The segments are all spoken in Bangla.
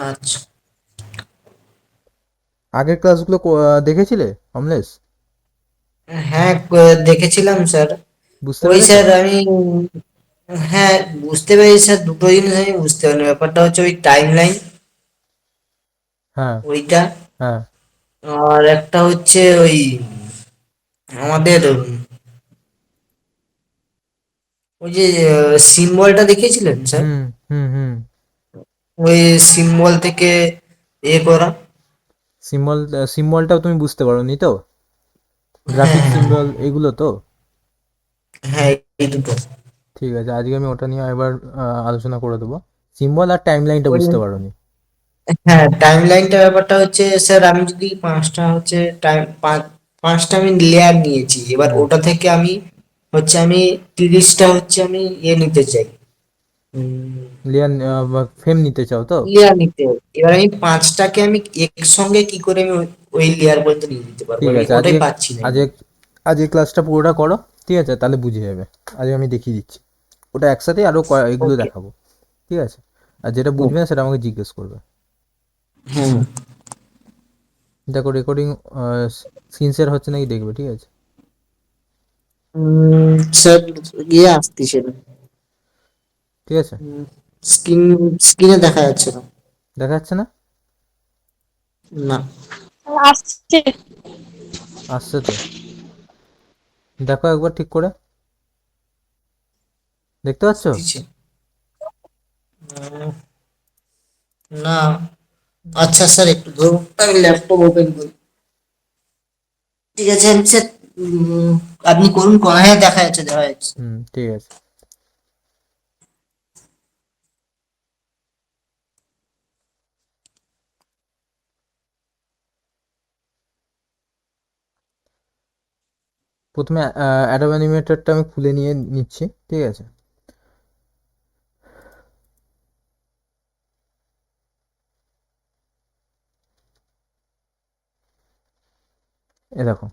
আচ্ছা। আগের ক্লাসগুলো দেখেছিলে অমলেশ? হ্যাঁ, দেখেছিলাম স্যার। বুঝতে ওই পেরেছো? স্যার আমি হ্যাঁ, বুঝতে পেরেছি স্যার, দুটো জিনিস আমি বুঝতে পারিনি। ব্যাপারটা হচ্ছে ওই টাইম লাইন, হ্যাঁ, ওইটা। হ্যাঁ। আর একটা হচ্ছে ওই আমাদের ওই যে সিম্বলটা দেখিয়েছিলেন স্যার, হুম, হুম, হুম। ওই সিম্বল থেকে করা। সিম্বল, সিম্বলটাও তুমি বুঝতে পারোনি তো? হ্যাঁ, গ্রাফিক হ্যাঁ, সিম্বল এগুলো তো? হ্যাঁ, এই দুটো। ঠিক আছে, আজকে আমি ওটা নিয়ে এবার আলোচনা করে দেবো। সিম্বল আর টাইম লাইনটা ওই বুঝতে পারোনি। হ্যাঁ, টাইম লাইনটা ব্যাপারটা হচ্ছে স্যার, আমি যদি পাঁচটা হচ্ছে পাঁচটা আমি লেয়ার নিয়েছি, এবার হুম। ওটা থেকে আমি 30টা হচ্ছে আমি নিতে চাই, লেয়ার, ফ্রেম নিতে চাও তো? লেয়ার নিতে হবে। এবার আমি পাঁচটাকে আমি একসঙ্গে কি করে আমি ওই লেয়ার পর্যন্ত নিয়ে যেতে পারবো, ঠিক আমি আছে, ওটাই আজকে পাচ্ছি না আমি। আজকে আজকে ক্লাসটা পুরোটা করো। ঠিক আছে, তাহলে বুঝে যাবে। আজকে আমি দেখিয়ে দিচ্ছি। ওটা একসাথে আরো এগুলো ওকে। দেখাবো। ঠিক আছে। আর যেটা বুঝবে না সেটা আমাকে জিজ্ঞেস করবে। হুম। দেখো রেকর্ডিং স্ক্রিন শেয়ার হচ্ছে নাকি দেখবে, ঠিক আছে? স্যার, আসতেছে না। ঠিক আছে। স্ক্রিন স্ক্রিনে দেখা যাচ্ছে না। দেখা যাচ্ছে না? না। আসছে। আসছে তো। দেখো একবার ঠিক করে। দেখতে পাচ্ছ? আসতেছে। উম, না। আচ্ছা স্যার, একটু ধরুন, আমি ল্যাপটপ ওপেন করি। ঠিক আছে আমি স্যার, আপনি করুন, হ্যাঁ দেখা যাচ্ছে, দেখা যাচ্ছে। হুম, ঠিক আছে। প্রথমে অ্যাডোব অ্যানিমেটরটা আমি খুলে নিয়ে নিচ্ছি। ঠিক আছে। এ দেখো,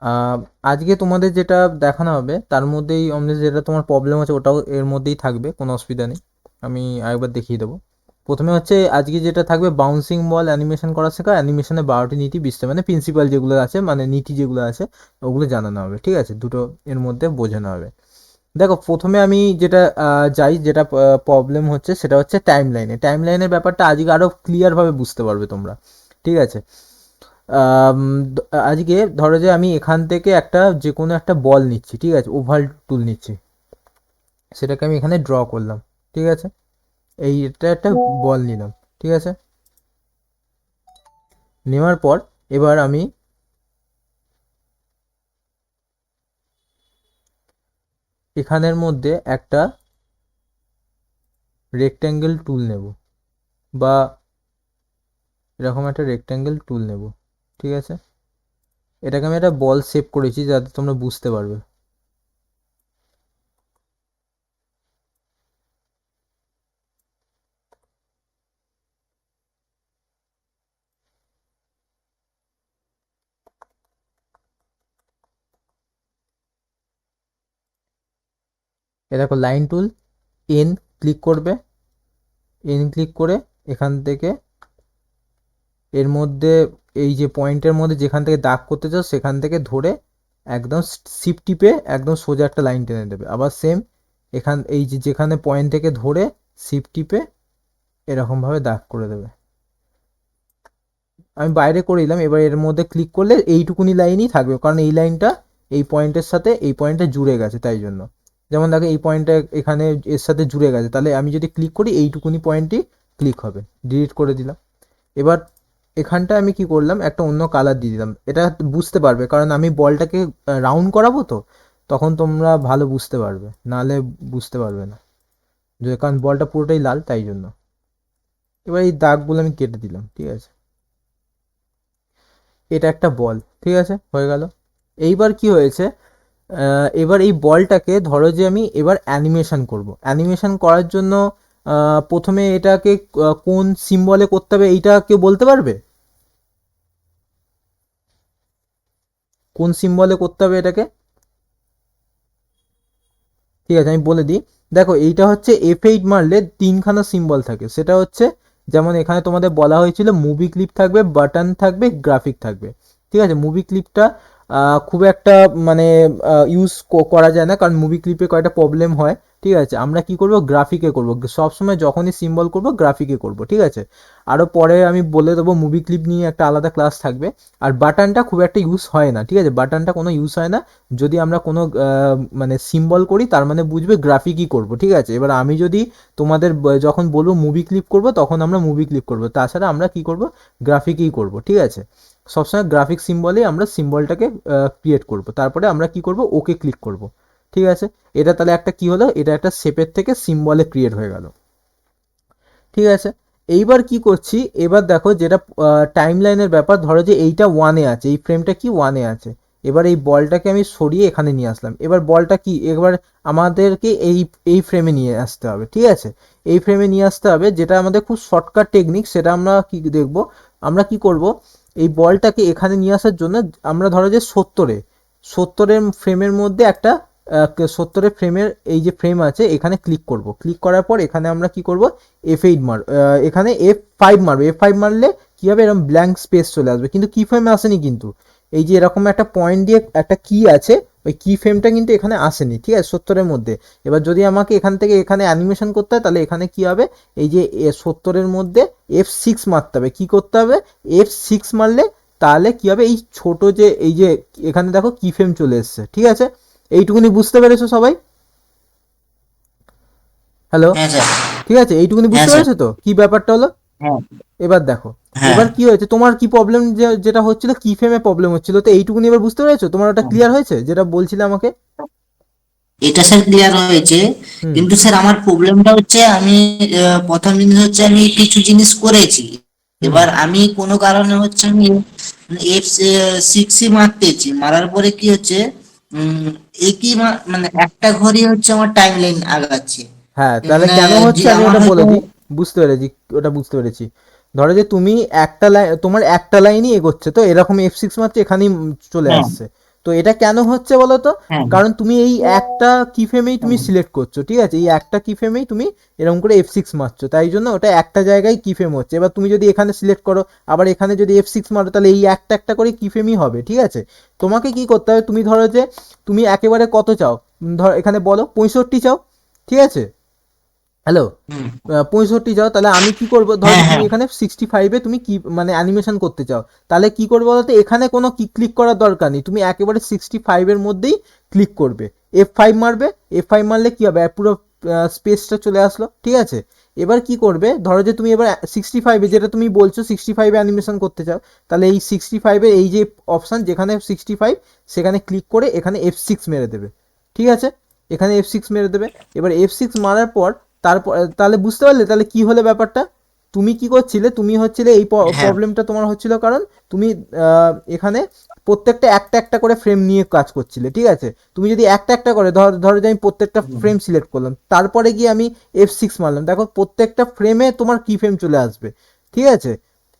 আহ, আজকে তোমাদের যেটা দেখানো হবে তার মধ্যেই অমনি যেটা তোমার প্রবলেম আছে ওটাও এর মধ্যেই থাকবে, কোনো অসুবিধা নেই। আমি আরেকবার দেখিয়ে দেবো। প্রথমে হচ্ছে আজকে যেটা থাকবে বাউন্সিং বল অ্যানিমেশন করা শেখা, অ্যানিমেশনে 12টি নীতি বুঝতে, মানে প্রিন্সিপাল যেগুলো আছে, মানে নীতি যেগুলো আছে ওগুলো জানানো হবে। ঠিক আছে, দুটো এর মধ্যে বোঝানো হবে। দেখো প্রথমে আমি যেটা যাই, যেটা প্রবলেম হচ্ছে সেটা হচ্ছে টাইম লাইনে। টাইম লাইনের ব্যাপারটা আজকে আরও ক্লিয়ারভাবে বুঝতে পারবে তোমরা। ঠিক আছে। আম, আজকে ধরো যে আমি এখান থেকে একটা যে কোনো একটা বল নিচ্ছি, ঠিক আছে, ওভাল টুল নিচ্ছি, সেটাকে আমি এখানে ড্র করলাম। ঠিক আছে, এইটা একটা বল নিলাম। ঠিক আছে, নেওয়ার পর এবার আমি এখানের মধ্যে একটা রেক্ট্যাঙ্গেল টুল নেব, বা এরকম একটা রেক্ট্যাঙ্গেল টুল নেব। ঠিক আছে, এটাকে আমি একটা বল শেপ করেছি যাতে তোমরা বুঝতে পারবে। এ দেখো লাইন টুল, এন ক্লিক করবে। এন ক্লিক করে এখান থেকে এর মধ্যে এই যে পয়েন্টের মধ্যে যেখান থেকে দাগ করতে চাও সেখান থেকে ধরে একদম শিফট টিপে একদম সোজা একটা লাইন টেনে দেবে। আবার সেম এখান এই যে যেখানে পয়েন্ট থেকে ধরে শিফট টিপে এরকমভাবে দাগ করে দেবে। আমি বাইরে করে দিলাম। এবার এর মধ্যে ক্লিক করলে এইটুকুনি লাইনই থাকবে, কারণ এই লাইনটা এই পয়েন্টের সাথে এই পয়েন্টটা জুড়ে গেছে তাই জন্য। যেমন দেখো এই পয়েন্টটা এখানে এর সাথে জুড়ে গেছে, তাহলে আমি যদি ক্লিক করি এইটুকুনি পয়েন্টই ক্লিক হবে। ডিলিট করে দিলাম। এবার এখানটা আমি কি করলাম, একটা অন্য কালার দিয়ে দিলাম। এটা বুঝতে পারবে কারণ আমি বলটাকে রাউন্ড করাবো তো, তখন তোমরা ভালো বুঝতে পারবে, নাহলে বুঝতে পারবে না, যে কারণ বলটা পুরোটাই লাল তাই জন্য। এবার এই দাগগুলো আমি কেটে দিলাম। ঠিক আছে, এটা একটা বল। ঠিক আছে, হয়ে গেল। এইবার কি হয়েছে, এবার এই বলটাকে ধরো যে আমি এবার অ্যানিমেশন করব। অ্যানিমেশন করার জন্য প্রথমে এটাকে কোন সিম্বলে করতে হবে এইটা কেউ বলতে পারবে? কোন সিম্বলে করতে হবে এটাকে? ঠিক আছে, আমি বলে দিই। দেখো এইটা হচ্ছে F8 মারলে তিনখানা সিম্বল থাকে, সেটা হচ্ছে যেমন এখানে তোমাদের বলা হয়েছিল মুভি ক্লিপ থাকবে, বাটন থাকবে, গ্রাফিক থাকবে। ঠিক আছে, মুভি ক্লিপটা খুব একটা মানে ইউজ করা যায় না, কারণ মুভি ক্লিপে কয়েকটা প্রবলেম হয়। ঠিক আছে, আমরা কি করব, গ্রাফিকে করব, সবসময় যখনই সিম্বল করব গ্রাফিকে করব। ঠিক আছে, আরও পরে আমি বলে দেবো মুভি ক্লিপ নিয়ে একটা আলাদা ক্লাস থাকবে। আর বাটনটা খুব একটা ইউজ হয় না, ঠিক আছে, বাটনটা কোনো ইউজ হয় না। যদি আমরা কোনো মানে সিম্বল করি তার মানে বুঝবে গ্রাফিকই করব। ঠিক আছে, এবার আমি যদি তোমাদের যখন বলবো মুভি ক্লিপ করব তখন আমরা মুভি ক্লিপ করব, তাছাড়া আমরা কি করব, গ্রাফিকই করব। ঠিক আছে, সবসময় গ্রাফিক সিম্বলেই আমরা সিম্বলটাকে ক্রিয়েট করব, তারপরে আমরা কি করব, ওকে ক্লিক করব। ঠিক আছে, এটা তাহলে একটা কি হলো, এটা একটা শেপের থেকে সিম্বলে ক্রিয়েট হয়ে গেল। ঠিক আছে, এইবার কি করছি, এবার দেখো যেটা টাইম লাইনের ব্যাপার, ধরো যে এইটা ওয়ানে আছে, এই ফ্রেমটা কি ওয়ানে আছে। এবার এই বলটাকে আমি সরিয়ে এখানে নিয়ে আসলাম, এবার বলটা কি এবার আমাদেরকে এই ফ্রেমে নিয়ে আসতে হবে। ঠিক আছে, এই ফ্রেমে নিয়ে আসতে হবে, যেটা আমাদের খুব শর্টকাট টেকনিক, সেটা আমরা কি দেখব। আমরা কি করব, এই বলটাকে এখানে নিয়ে আসার জন্য আমরা ধরো যে সত্তরের ফ্রেমের মধ্যে একটা 70-এর ফ্রেমের এই যে ফ্রেম আছে এখানে ক্লিক করব, ক্লিক করার পর এখানে আমরা কি করব, F8 এখানে F5 মারবো, F5 মারলে কি হবে, এরকম ব্ল্যাঙ্ক স্পেস চলে আসবে, কিন্তু কি ফ্রেমে আসেনি কিন্তু। এই যে এরকম একটা পয়েন্ট দিয়ে একটা কি আছে, ওই কি ফ্রেমটা কিন্তু এখানে আসেনি। ঠিক আছে, 70-এর মধ্যে। এবার যদি আমাকে এখান থেকে এখানে অ্যানিমেশন করতে হয়, তাহলে এখানে কি হবে, এই যে 70-এর মধ্যে F6 মারতে হবে। কি করতে হবে, F6 মারলে তাহলে কি হবে, এই ছোট যে এই যে এখানে দেখো কি ফ্রেম চলে এসছে। ঠিক আছে, এইটুকুনি বুঝতে পেরেছো সবাই? হ্যালো? হ্যাঁ স্যার। ঠিক আছে, এইটুকুনি হ্যাঁ বুঝতে স্যার। পেরেছো তো কি ব্যাপারটা হলো? হ্যাঁ। এবার দেখো, হ্যাঁ। এবার কি হয়েছে, তোমার কি প্রবলেম, যেটা হচ্ছিল কি ফ্রেমে প্রবলেম হচ্ছিল, তো এইটুকুনি এবার বুঝতে পেরেছো, তোমার ওটা হ্যাঁ। ক্লিয়ার হয়েছে যেটা বলছিলে আমাকে? এটা স্যার ক্লিয়ার হয়েছে, হুম। কিন্তু স্যার আমার প্রবলেমটা হচ্ছে আমি প্রথম জিনিস হচ্ছে আমি কিছু জিনিস করেছি, হুম। এবার আমি কোনো কারণে হচ্ছে আমি এফ সিক্সই মারতেছি, মারার পরে কি হচ্ছে, উম, একই মানে একটা ঘড়ি হচ্ছে আমার টাইম লাইন আগাচ্ছে। হ্যাঁ, তাহলে মানে কেন যে হচ্ছে আমি আমার ওটা হয়তো। বলে দিই। বুঝতে পেরেছি, ওটা বুঝতে পেরেছি। ধরো যে তুমি একটা লাইন, তোমার একটা লাইনই এগোচ্ছে, তো এরকম F6 মারছে, এখানেই চলে হ্যাঁ। আসছে। তো এটা কেন হচ্ছে বলো তো, হ্যাঁ। কারণ তুমি এই একটা কি ফ্রেমেই তুমি হ্যাঁ। সিলেক্ট করছো। ঠিক আছে, এই একটা কি ফ্রেমেই তুমি এরকম করে F6 মারছো, তাই জন্য ওটা একটা জায়গায় কি ফ্রেম হচ্ছে। এবার তুমি যদি এখানে সিলেক্ট করো, আবার এখানে যদি F6 মারো, তাহলে এই একটা একটা করে কি ফ্রেমই হবে। ঠিক আছে, তোমাকে কি করতে হবে, তুমি ধরো যে তুমি একেবারে কত চাও, ধর এখানে বলো 65 চাও। ঠিক আছে, হ্যালো, হুম। 65 চাও, তাহলে আমি কি করবো, ধরো হ্যাঁ। যে তুমি হ্যাঁ। এখানে 65-এ তুমি কি মানে অ্যানিমেশন করতে চাও, তাহলে কি করবে বলতো, এখানে কোনো কি ক্লিক করার দরকার নেই, তুমি একেবারে 65-এর মধ্যেই ক্লিক করবে, F5 মারবে। F5 মারলে কি হবে, পুরো স্পেসটা চলে আসলো। ঠিক আছে, এবার কি করবে, ধরো যে তুমি এবার 65-এ, যেটা তুমি বলছো 65-এ অ্যানিমেশন করতে চাও, তাহলে এই 65-এর এই যে অপশান যেখানে 65 সেখানে ক্লিক করে এখানে F6 মেরে দেবে। ঠিক আছে, এখানে F6 মেরে দেবে। এবার F6 মারার পর তারপর তাহলে বুঝতে পারলে তাহলে কি হলো ব্যাপারটা। তুমি কি করছিলে, তুমি হচ্ছিলে এই হ্যাঁ। প্রবলেমটা তোমার হচ্ছিল, কারণ তুমি এখানে প্রত্যেকটা একটা একটা করে ফ্রেম নিয়ে কাজ করছিলে। ঠিক আছে, তুমি যদি একটা একটা করে ধরো যে আমি প্রত্যেকটা হুম। ফ্রেম সিলেক্ট করলাম, তারপরে গিয়ে আমি F6 মারলাম, দেখো প্রত্যেকটা ফ্রেমে তোমার কি ফ্রেম চলে আসবে। ঠিক আছে,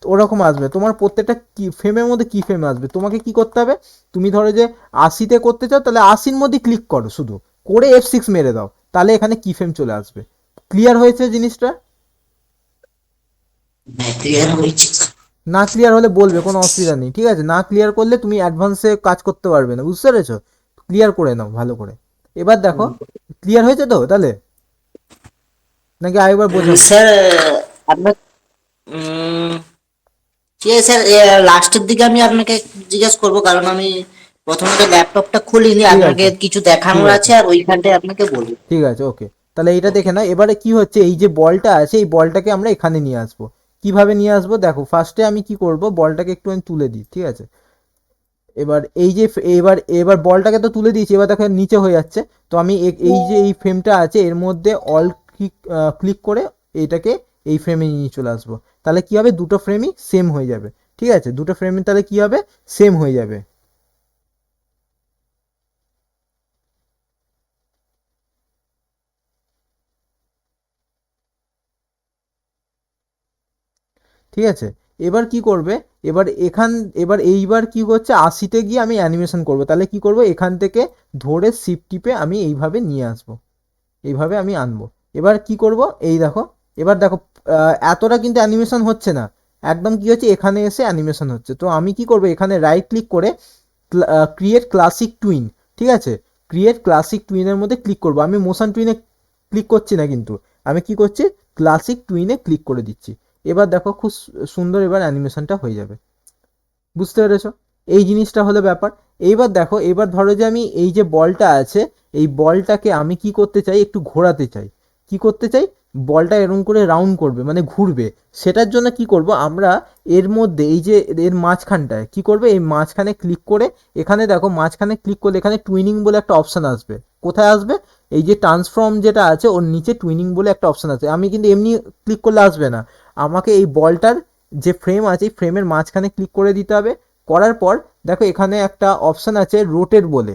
তো ওরকম আসবে, তোমার প্রত্যেকটা কি ফ্রেমের মধ্যে কি ফ্রেম আসবে, তোমাকে কি করতে হবে, তুমি ধরো যে 80-তে করতে চাও, তাহলে 80-র মধ্যে ক্লিক করো শুধু, করে F6 মেরে দাও, তাহলে এখানে কি ফ্রেম চলে আসবে। ক্লিয়ার হয়েছে জিনিসটা? হ্যাঁ, ক্লিয়ার হয়েছে। না ক্লিয়ার হলে বলবে, কোনো অসুবিধা নেই। ঠিক আছে, না ক্লিয়ার করলে তুমি অ্যাডভান্সে কাজ করতে পারবে না, বুঝতে পেরেছো? ক্লিয়ার করে নাও ভালো করে। এবার দেখো, ক্লিয়ার হয়েছে তো তাহলে, নাকি আরেকবার বোঝাবো? স্যার আপনার, ঠিক আছে স্যার, লাস্টের দিকে আমি আপনাকে জিজ্ঞেস করবো, কারণ আমি প্রথমত ল্যাপটপটা খুলিনি, ঠিক আপনাকে আছে, কিছু ঠিক দেখানোর আছে, আছে আর ওইখানটায় আপনাকে বলবো। ঠিক আছে, ওকে। তাহলে এইটা ওকে। দেখে নাও, এবারে কি হচ্ছে, এই যে বলটা আছে এই বলটাকে আমরা এখানে নিয়ে আসবো। কিভাবে নিয়ে আসবো দেখো, ফার্স্টে আমি কি করব, বলটাকে একটু আমি তুলে দিই। ঠিক আছে, এবার এই যে এবার এবার বলটাকে তো তুলে দিয়েছি, এবার দেখো নিচে হয়ে যাচ্ছে। তো আমি এই যে এই ফ্রেমটা আছে এর মধ্যে অল ক্লিক ক্লিক করে এইটাকে এই ফ্রেমে নিয়ে চলে আসবো, তাহলে কি হবে, দুটো ফ্রেমই সেম হয়ে যাবে। ঠিক আছে, দুটো ফ্রেমই তাহলে কি হবে, সেম হয়ে যাবে। ঠিক আছে, এবার কি করবে, এবার এইবার কি করছে, 80-তে গিয়ে আমি অ্যানিমেশন করব, তাহলে কি করব, এখান থেকে ধরে শিফট টিপে আমি এইভাবে নিয়ে আসবো। এইভাবে আমি আনবো। এবার কি করব, এই দেখো, এবার দেখো এতটা কিন্তু অ্যানিমেশন হচ্ছে না, একদম কি হচ্ছে এখানে এসে অ্যানিমেশন হচ্ছে। তো আমি কি করব, এখানে রাইট ক্লিক করে ক্রিয়েট ক্লাসিক টুইন, ঠিক আছে, ক্রিয়েট ক্লাসিক টুইনের মধ্যে ক্লিক করব। আমি মোশন টুইনে ক্লিক করছি না, কিন্তু আমি কি করছি, ক্লাসিক টুইনে ক্লিক করে দিচ্ছি। এবার দেখো খুব সুন্দর এবার অ্যানিমেশনটা হয়ে যাবে। বুঝতে পেরেছো? এই জিনিসটা হলো ব্যাপার। এইবার দেখো, এবার ধরো যে আমি এই যে বলটা আছে, এই বলটাকে আমি কি করতে চাই, একটু ঘোরাতে চাই। কি করতে চাই, বলটা এরকম করে রাউন্ড করবে, মানে ঘুরবে। সেটার জন্য কি করব আমরা, এর মধ্যে এই যে এর মাঝখানটায় কি করবে, এই মাঝখানে ক্লিক করে, এখানে দেখো মাঝখানে ক্লিক করলে এখানে টুইনিং বলে একটা অপশান আসবে। কোথায় আসবে, এই যে ট্রান্সফর্ম যেটা আছে ওর নিচে টুইনিং বলে একটা অপশান আছে। আমি কিন্তু এমনি ক্লিক করলে আসবে না, আমাকে এই বলটার যে ফ্রেম আছে এই ফ্রেমের মাঝখানে ক্লিক করে দিতে হবে। করার পর দেখো এখানে একটা অপশান আছে রোটেট বলে,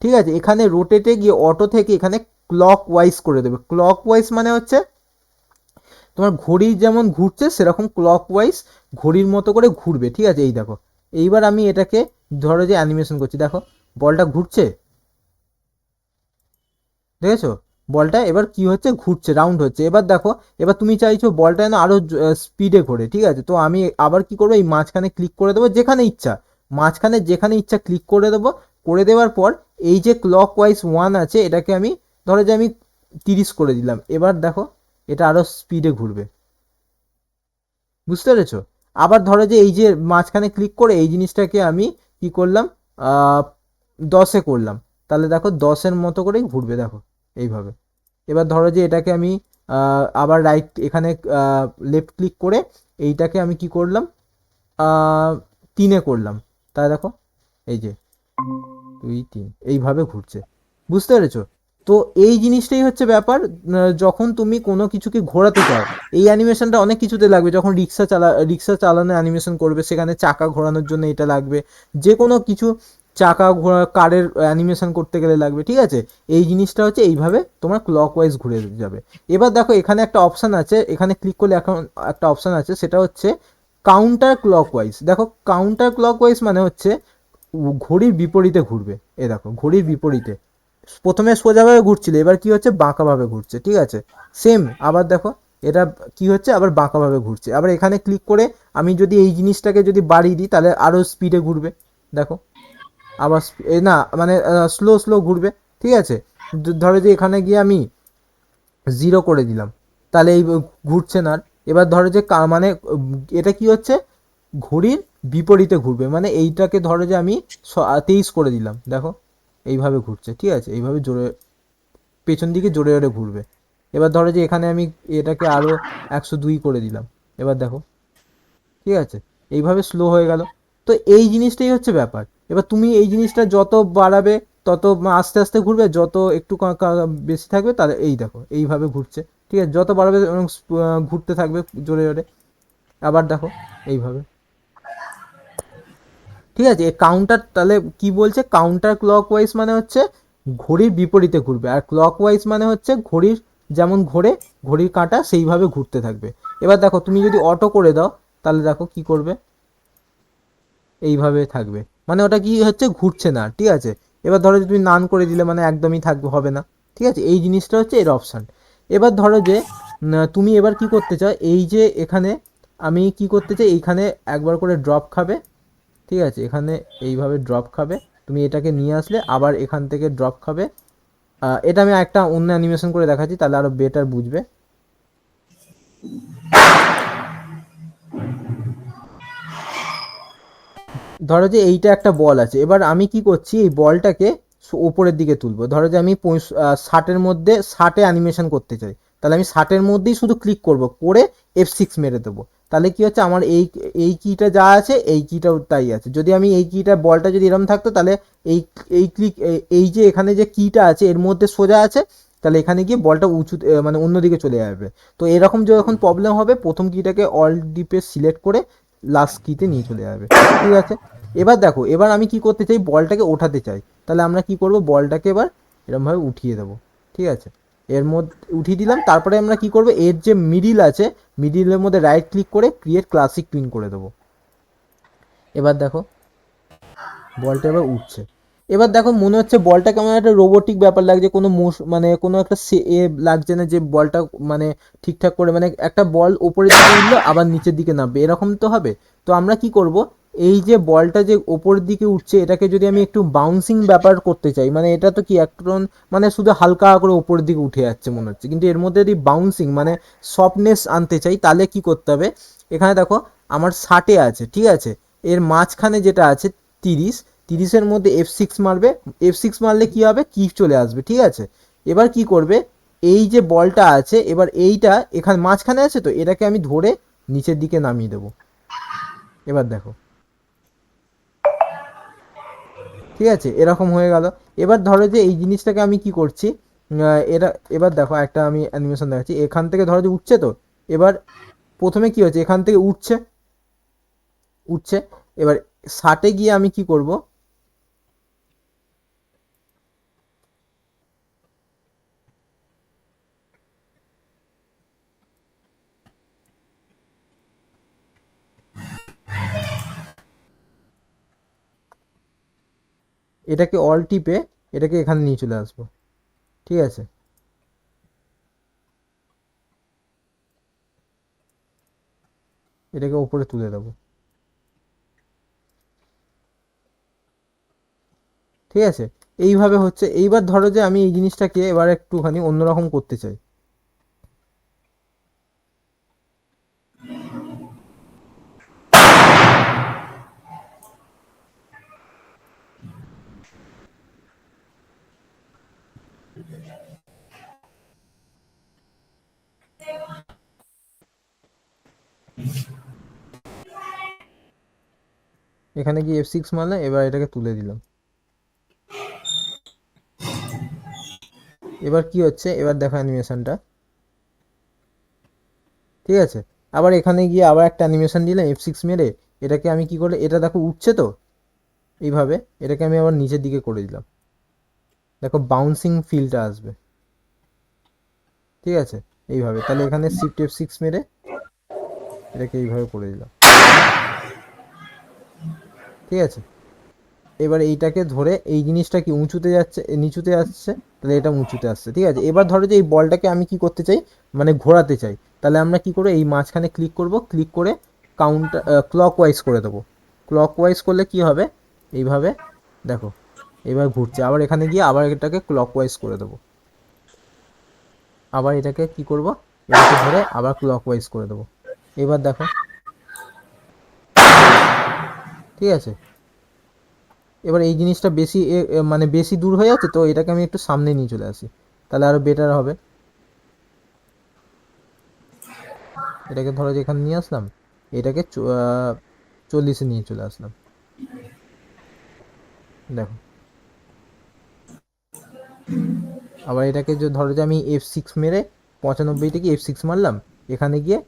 ঠিক আছে, এখানে রোটেটে গিয়ে অটো থেকে এখানে ক্লক ওয়াইজ করে দেবে। ক্লক ওয়াইজ মানে হচ্ছে তোমার ঘড়ি যেমন ঘুরছে সেরকম ক্লক ওয়াইজ ঘড়ির মতো করে ঘুরবে, ঠিক আছে। এই দেখো, এইবার আমি এটাকে ধরো যে অ্যানিমেশন করছি, দেখো বলটা ঘুরছে, দেখেছো, বলটা এবার কি হচ্ছে, ঘুরছে, রাউন্ড হচ্ছে। এবার দেখো, এবার তুমি চাইছো বলটা যেন আরো স্পিডে ঘোরে, ঠিক আছে। তো আমি আবার কি করবো, এই মাঝখানে ক্লিক করে দেবো, যেখানে ইচ্ছা, মাঝখানে যেখানে ইচ্ছা ক্লিক করে দেবো। করে দেওয়ার পর এই যে ক্লক ওয়াইজ 1 আছে এটাকে আমি ধরো যে আমি 30 করে দিলাম। এবার দেখো এটা আরো স্পিডে ঘুরবে। বুঝতে পেরেছো? আবার ধরো যে এই যে মাঝখানে ক্লিক করে এই জিনিসটাকে আমি কি করলাম, 10-এ করলাম, তাহলে দেখো 10-এর মতো করেই ঘুরবে, দেখো এইভাবে। এবার ধরো যে এটাকে আমি আবার রাইট এখানে লেফট ক্লিক করে এইটাকে আমি কি করলাম, 3-এ করলাম, তাই দেখো এই যে 2 3 এইভাবে ঘুরছে। বুঝতে পেরেছো? তো এই জিনিসটাই হচ্ছে ব্যাপার। যখন তুমি কোনো কিছুকে ঘোরাতে চাও, এই অ্যানিমেশনটা অনেক কিছুতে লাগবে। যখন রিক্সা চালানো অ্যানিমেশন করবে সেখানে চাকা ঘোরানোর জন্য এটা লাগবে। যে কোনো কিছু চাকা ঘোরা কারের অ্যানিমেশন করতে গেলে লাগবে, ঠিক আছে। এই জিনিসটা হচ্ছে এইভাবে তোমার ক্লকওয়াইজ ঘুরে যাবে। এবার দেখো এখানে একটা অপশান আছে, এখানে ক্লিক করলে এখন একটা অপশান আছে, সেটা হচ্ছে কাউন্টার ক্লকওয়াইজ। দেখো কাউন্টার ক্লকওয়াইজ মানে হচ্ছে ঘড়ির বিপরীতে ঘুরবে। এ দেখো ঘড়ির বিপরীতে, প্রথমে সোজাভাবে ঘুরছিল, এবার কি হচ্ছে, বাঁকাভাবে ঘুরছে, ঠিক আছে। সেম আবার দেখো এটা কি হচ্ছে, আবার বাঁকাভাবে ঘুরছে। আবার এখানে ক্লিক করে আমি যদি এই জিনিসটাকে যদি বাড়িয়ে দিই তাহলে আরও স্পিডে ঘুরবে, দেখো। আবার না মানে স্লো স্লো ঘুরবে, ঠিক আছে। ধরো যে এখানে গিয়ে আমি 0 করে দিলাম, তাহলে এই ঘুরছে না আর। এবার ধরো যে মানে এটা কি হচ্ছে, ঘড়ির বিপরীতে ঘুরবে, মানে এইটাকে ধরো যে আমি 23 করে দিলাম, দেখো এইভাবে ঘুরছে, ঠিক আছে। এইভাবে জোরে পেছন দিকে জোরে জোরে ঘুরবে। এবার ধরো যে এখানে আমি এটাকে আরও 102 করে দিলাম, এবার দেখো, ঠিক আছে, এইভাবে স্লো হয়ে গেল। তো এই জিনিসটাই হচ্ছে ব্যাপার। এবার তুমি এই জিনিসটা যত বাড়াবে তত আস্তে আস্তে ঘুরবে, যত একটু বেশি থাকবে তাহলে এই দেখো এইভাবে ঘুরছে, ঠিক আছে। যত বাড়াবে ঘুরতে থাকবে জোরে জোরে। আবার দেখো এইভাবে, ঠিক আছে। কাউন্টার তাহলে কি বলছে, কাউন্টার ক্লকওয়াইজ মানে হচ্ছে ঘড়ির বিপরীতে ঘুরবে, আর ক্লকওয়াইজ মানে হচ্ছে ঘড়ির যেমন ঘোরে ঘড়ির কাঁটা সেইভাবে ঘুরতে থাকবে। এবার দেখো তুমি যদি অটো করে দাও তাহলে দেখো কি করবে, এইভাবে থাকবে, মানে ওটা কি হচ্ছে, ঘুরছে না, ঠিক আছে। এবার ধরো যে তুমি নান করে দিলে মানে একদমই থাকবে, হবে না, ঠিক আছে। এই জিনিসটা হচ্ছে এর অপশান। এবার ধরো যে তুমি এবার কি করতে চাও, এই যে এখানে আমি কি করতে চাই, এইখানে একবার করে ড্রপ খাবে, ঠিক আছে। এখানে এইভাবে ড্রপ খাবে, তুমি এটাকে নিয়ে আসলে আবার এখান থেকে ড্রপ খাবে। এটা আমি একটা অন্য অ্যানিমেশন করে দেখাচ্ছি তাহলে আরো বেটার বুঝবে। ধরো যে এইটা একটা বল আছে, এবার আমি কি করছি, এই বলটাকে ওপরের দিকে তুলবো। ধরো যে আমি 60-এর মধ্যে 60-এ অ্যানিমেশন করতে চাই, তাহলে আমি 60-এর মধ্যেই শুধু ক্লিক করব, করে F6 মেরে দেবো। তাহলে কি হচ্ছে, আমার এই এই কিটা যা আছে এই কিটাও তাই আছে। যদি আমি এই কিটা বলটা যদি এরম থাকতো তাহলে এই এই ক্লিক এই যে এখানে যে কিটা আছে এর মধ্যে সোজা আছে, তাহলে এখানে গিয়ে বলটা উঁচু মানে অন্যদিকে চলে যাবে। তো এরকম যখন প্রবলেম হবে প্রথম কিটাকে অল্ট ডিপে সিলেক্ট করে লাস্ট কিতে নিয়ে চলে যাবে, ঠিক আছে। এবার দেখো, এবার আমি কি করতে চাই, বলটাকে ওঠাতে চাই, তাহলে আমরা কি করব, বলটাকে এবার এরমভাবে উঠিয়ে দেবো, ঠিক আছে। এর মধ্যে উঠিয়ে দিলাম, তারপরে আমরা কি করব, এর যে মিডিল আছে মিডিলের মধ্যে রাইট ক্লিক করে ক্রিয়েট ক্লাসিক টুইন করে দেবো। এবার দেখো বলটা এবার উঠছে। এবার দেখো মনে হচ্ছে বলটা কেমন একটা রোবোটিক ব্যাপার লাগছে, কোনো মানে কোনো একটা লাগছে না যে বলটা মানে ঠিকঠাক করে, মানে একটা বল ওপরের দিকে উঠলো আবার নিচের দিকে নামবে, এরকম তো হবে। তো আমরা কি করব, এই যে বলটা যে ওপরের দিকে উঠছে এটাকে যদি আমি একটু বাউন্সিং ব্যাপার করতে চাই, মানে এটা তো কি একটন মানে শুধু হালকা করে ওপরের দিকে উঠে যাচ্ছে মনে হচ্ছে, কিন্তু এর মধ্যে যদি বাউন্সিং মানে সফটনেস আনতে চাই তাহলে কি করতে হবে, এখানে দেখো আমার 60-এ আছে, ঠিক আছে, এর মাঝখানে যেটা আছে 30, 30-এর মধ্যে F6 মারবে, F6 মারলে কি হবে, কি চলে আসবে, ঠিক আছে। এবার কি করবে, এই যে বলটা আছে এবার এইটা এখানে মাঝখানে আছে, তো এটাকে আমি ধরে নিচের দিকে নামিয়ে দেবো। এবার দেখো, ঠিক আছে, এরকম হয়ে গেল। এবার ধরো যে এই জিনিসটাকে আমি কি করছি, এটা এবার দেখো একটা আমি অ্যানিমেশন দেখাচ্ছি, এখান থেকে ধরো যে উঠছে, তো এবার প্রথমে কি হচ্ছে, এখান থেকে উঠছে, উঠছে, এবার 60-এ গিয়ে আমি কি করব, এটাকে অল টিপে এটাকে এখানে নিয়ে চলে আসবো, ঠিক আছে। এটাকে ওপরে তুলে দেবো, ঠিক আছে। এইভাবে হচ্ছে। এইবার ধরো যে আমি এই জিনিসটাকে এবার একটুখানি অন্যরকম করতে চাই, এখানে গিয়ে F6 মারলাম, এবার এটাকে তুলে দিলাম। এবার কি হচ্ছে, এবার দেখো অ্যানিমেশনটা, ঠিক আছে। আবার এখানে গিয়ে আবার একটা অ্যানিমেশন দিলাম F6 মেরে, এটাকে আমি কি করে, এটা দেখো উঠছে তো, এইভাবে এটাকে আমি আবার নিচের দিকে করে দিলাম, দেখো বাউন্সিং ফিলটা আসবে, ঠিক আছে। এইভাবে তাহলে এখানে শিফট F6 মেরে এটাকে এইভাবে করে দিলাম, ঠিক আছে। এবার এইটাকে ধরে এই জিনিসটা কি উঁচুতে যাচ্ছে, নিচুতে আসছে, তাহলে এটা উঁচুতে আসছে, ঠিক আছে। এবার ধরো যে এই বলটাকে আমি কি করতে চাই, মানে ঘোরাতে চাই, তাহলে আমরা কি করবো, এই মাঝখানে ক্লিক করব, ক্লিক করে কাউন্টার ক্লক ওয়াইজ করে দেবো। ক্লক ওয়াইজ করলে কি হবে, এইভাবে দেখো এবার ঘুরছে, আবার এখানে গিয়ে আবার এটাকে ক্লক ওয়াইজ করে দেবো, আবার এটাকে কি করব, এটাকে ধরে আবার ক্লক ওয়াইজ করে দেবো। এবার দেখো, ঠিক আছে। এবার এই জিনিসটা বেশি মানে বেশি দূর হয়ে যাচ্ছে, তো এটাকে আমি একটু সামনে নিয়ে চলে আসি, তাহলে আরো বেটার হবে। এটাকে ধরো যে এখানে নিয়ে আসলাম, এটাকে 40-এ নিয়ে চলে আসলাম, দেখো। আবার এটাকে যে ধরো যে আমি F6 মেরে 95 থেকে F6 মারলাম, এখানে গিয়ে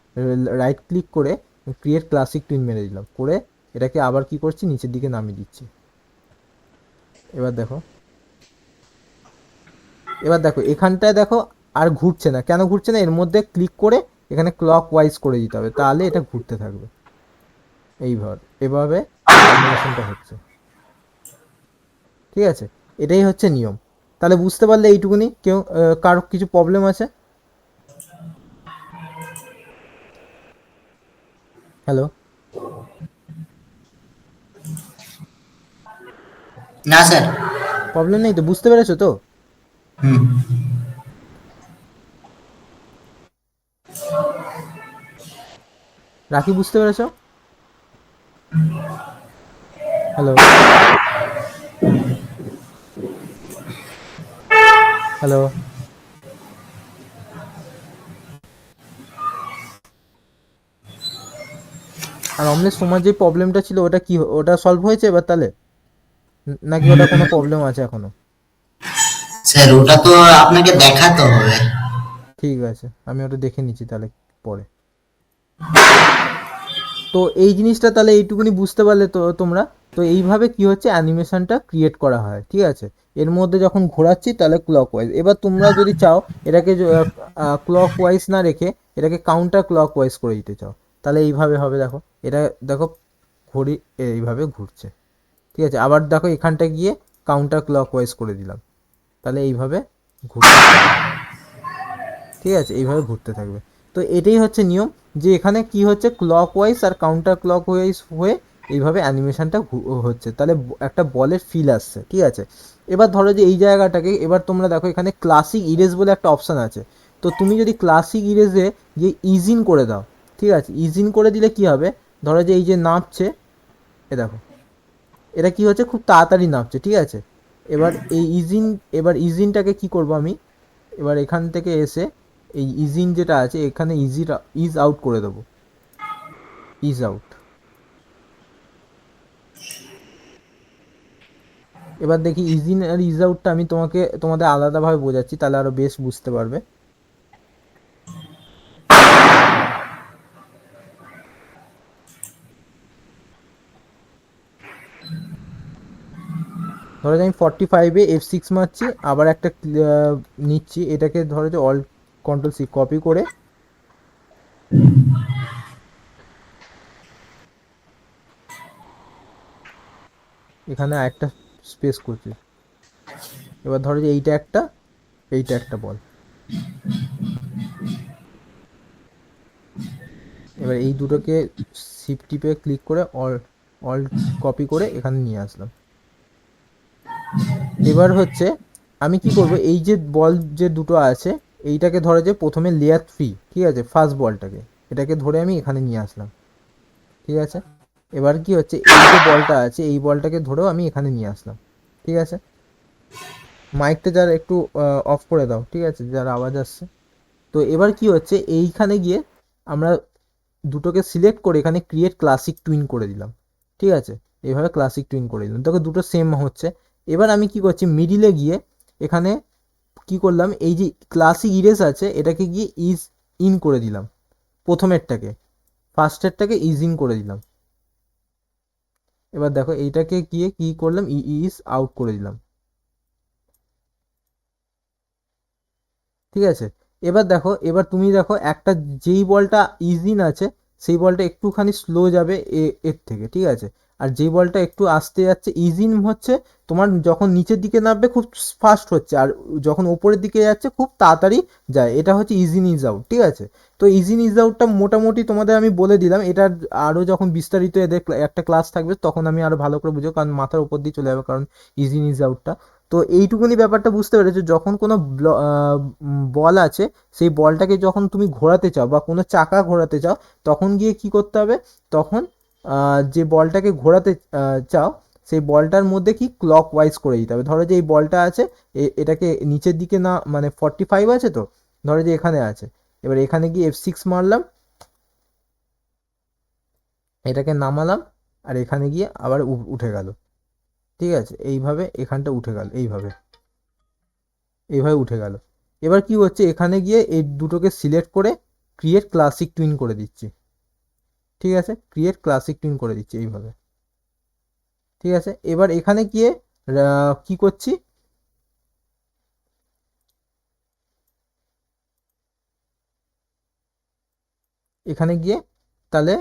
রাইট ক্লিক করে ক্রিয়েট ক্লাসিক টুইন মেরে দিলাম, করে এটাকে আবার কি করছি, নিচের দিকে নামিয়ে দিচ্ছি। এবার দেখো, এবার দেখো এখানটায় দেখো আর ঘুরছে না, কেন ঘুরছে না, এর মধ্যে ক্লিক করে এখানে ক্লক ওয়াইজ করে দিতে হবে, তাহলে এটা ঘুরতে থাকবে। এইভাবে এভাবে অ্যানিমেশনটা হচ্ছে, ঠিক আছে। এটাই হচ্ছে নিয়ম। তাহলে বুঝতে পারলে এইটুকুনি, কেউ কারো কিছু প্রবলেম আছে? হ্যালো, না স্যার। প্রবলেম নেই তো, বুঝতে পেরেছো তো? হুম। রাখি, বুঝতে পেরেছো? Hello, hello. আর অমলেশ, তোমার যে প্রবলেমটা ছিল ওটা কি ওটা সলভ হয়েছে এবার তাহলে, নাকি ওটা কোনো প্রবলেম আছে এখনো? স্যার ওটা তো আপনাকে দেখাতে হবে। ঠিক আছে, আমি ওটা দেখে নিচ্ছি তাহলে পরে। তো এই জিনিসটা তাহলে এইটুকুনি বুঝতে পারলে তো তোমরা। তো এইভাবে কি হচ্ছে, অ্যানিমেশনটা ক্রিয়েট করা হয়, ঠিক আছে। এর মধ্যে যখন ঘোরাচ্ছি তাহলে ক্লক ওয়াইজ, এবার তোমরা যদি চাও এটাকে ক্লক ওয়াইজ না রেখে এটাকে কাউন্টার ক্লক ওয়াইজ করে দিতে চাও, তাহলে এইভাবে হবে, দেখো এটা দেখো ঘড়ি এইভাবে ঘুরছে, ঠিক আছে। আবার দেখো এখানটা গিয়ে কাউন্টার ক্লকওয়াইজ করে দিলাম, তাহলে এইভাবে ঘুরতে ঠিক আছে, এইভাবে ঘুরতে থাকবে। তো এটাই হচ্ছে নিয়ম, যে এখানে কি হচ্ছে ক্লকওয়াইজ আর কাউন্টার ক্লকওয়াইজ হয়ে এইভাবে অ্যানিমেশনটা হচ্ছে, তাহলে একটা বলের ফিল আসছে, ঠিক আছে। এবার ধরো যে এই জায়গাটাকে এবার তোমরা দেখো এখানে ক্লাসিক ইরেজ বলে একটা অপশান আছে। তো তুমি যদি ক্লাসিক ইরেজে গিয়ে ইজিন করে দাও, ঠিক আছে, ইজিন করে দিলে কি হবে, ধরো যে এই যে নামছে, এ দেখো এটা কি হচ্ছে খুব তাড়াতাড়ি নামছে, ঠিক আছে। এবার এই এবার ইজিনটাকে কি করব আমি, এবার এখান থেকে এসে এই ইজিন যেটা আছে এখানে ইজ আউট করে দেবো, ইজ আউট। এবার দেখি ইজিন আর ইজ আউটটা আমি তোমাদের আলাদাভাবে বোঝাচ্ছি, তাহলে আরো বেশ বুঝতে পারবে। ধরো যে আমি 45-এ F6 মারছি, আবার একটা নিচ্ছি, এটাকে ধরো যে অল্ট কন্ট্রোল সি কপি করে এখানে একটা স্পেস করছি। এবার ধরো যে এইটা একটা বল। এবার এই দুটোকে শিফট টিপে ক্লিক করে অল্ট কপি করে এখানে নিয়ে আসলাম। এবার হচ্ছে আমি কি করব, এই যে বল যে দুটো আছে এইটাকে ধরে যে প্রথমে লেয়ার 3, ঠিক আছে, ফার্স্ট বলটাকে এটাকে ধরে আমি এখানে নিয়ে আসলাম, ঠিক আছে। এবার কি হচ্ছে এই যে বলটা আছে এই বলটাকে ধরেও আমি এখানে নিয়ে আসলাম, ঠিক আছে। মাইকটা যারা একটু অফ করে দাও, ঠিক আছে, যার আওয়াজ আসছে। তো এবার কি হচ্ছে এইখানে গিয়ে আমরা দুটোকে সিলেক্ট করে এখানে ক্রিয়েট ক্লাসিক টুইন করে দিলাম, ঠিক আছে। এইভাবে ক্লাসিক টুইন করে দিলাম, তোকে দুটো সেম হচ্ছে। এবার আমি কি করছি মিডিলে গিয়ে এখানে কি করলাম, এই যে ক্লাসিক ইরেজ আছে এটাকে গিয়ে ইজ ইন করে দিলাম, প্রথমেরটাকে ফার্স্টেরটাকে ইজ ইন করে দিলাম। এবার দেখো এইটাকে গিয়ে কি করলাম ইজ আউট করে দিলাম, ঠিক আছে। এবার দেখো এবার তুমি দেখো একটা যেই বলটা ইজ ইন আছে সেই বলটা একটুখানি স্লো যাবে এর থেকে, ঠিক আছে। আর যেই বলটা একটু আসতে যাচ্ছে ইজ ইন হচ্ছে তোমার যখন নিচের দিকে নামবে খুব ফাস্ট হচ্ছে, আর যখন ওপরের দিকে যাচ্ছে খুব তাড়াতাড়ি যায়, এটা হচ্ছে ইজ ইন ইজ আউট, ঠিক আছে। তো ইজ ইন ইজ আউটটা মোটামুটি তোমাদের আমি বলে দিলাম, এটার আরও যখন বিস্তারিত এদের একটা ক্লাস থাকবে তখন আমি আরও ভালো করে বুঝবো, কারণ মাথার উপর দিয়ে চলে যাবে, কারণ ইজ ইন ইজ আউটটা। তো এইটুকুনি ব্যাপারটা বুঝতে পেরেছো, যখন কোনো বল আছে সেই বলটাকে যখন তুমি ঘোরাতে চাও বা কোনো চাকা ঘোরাতে চাও তখন গিয়ে কি করতে হবে, তখন যে বলটাকে ঘোরাতে চাও সেই বলটার মধ্যে কি ক্লক ওয়াইজ করে দিতে হবে। ধরো যে এই বলটা আছে এটাকে নিচের দিকে না, মানে 45 আছে, তো ধরো যে এখানে আছে, এবার এখানে গিয়ে F6 মারলাম, এটাকে নামালাম, আর এখানে গিয়ে আবার উঠে গেল, ঠিক আছে। এইভাবে এখানটা উঠে গেল, এইভাবে উঠে গেল। এবার কি হচ্ছে এখানে গিয়ে এই দুটোকে সিলেক্ট করে ক্রিয়েট ক্লাসিক টুইন করে দিচ্ছি, ঠিক আছে, ক্রিয়েট ক্লাসিক টুইন করে দিচ্ছি এইভাবে, ঠিক আছে। এবার এখানে গিয়ে কি করছি, এখানে গিয়ে তাহলে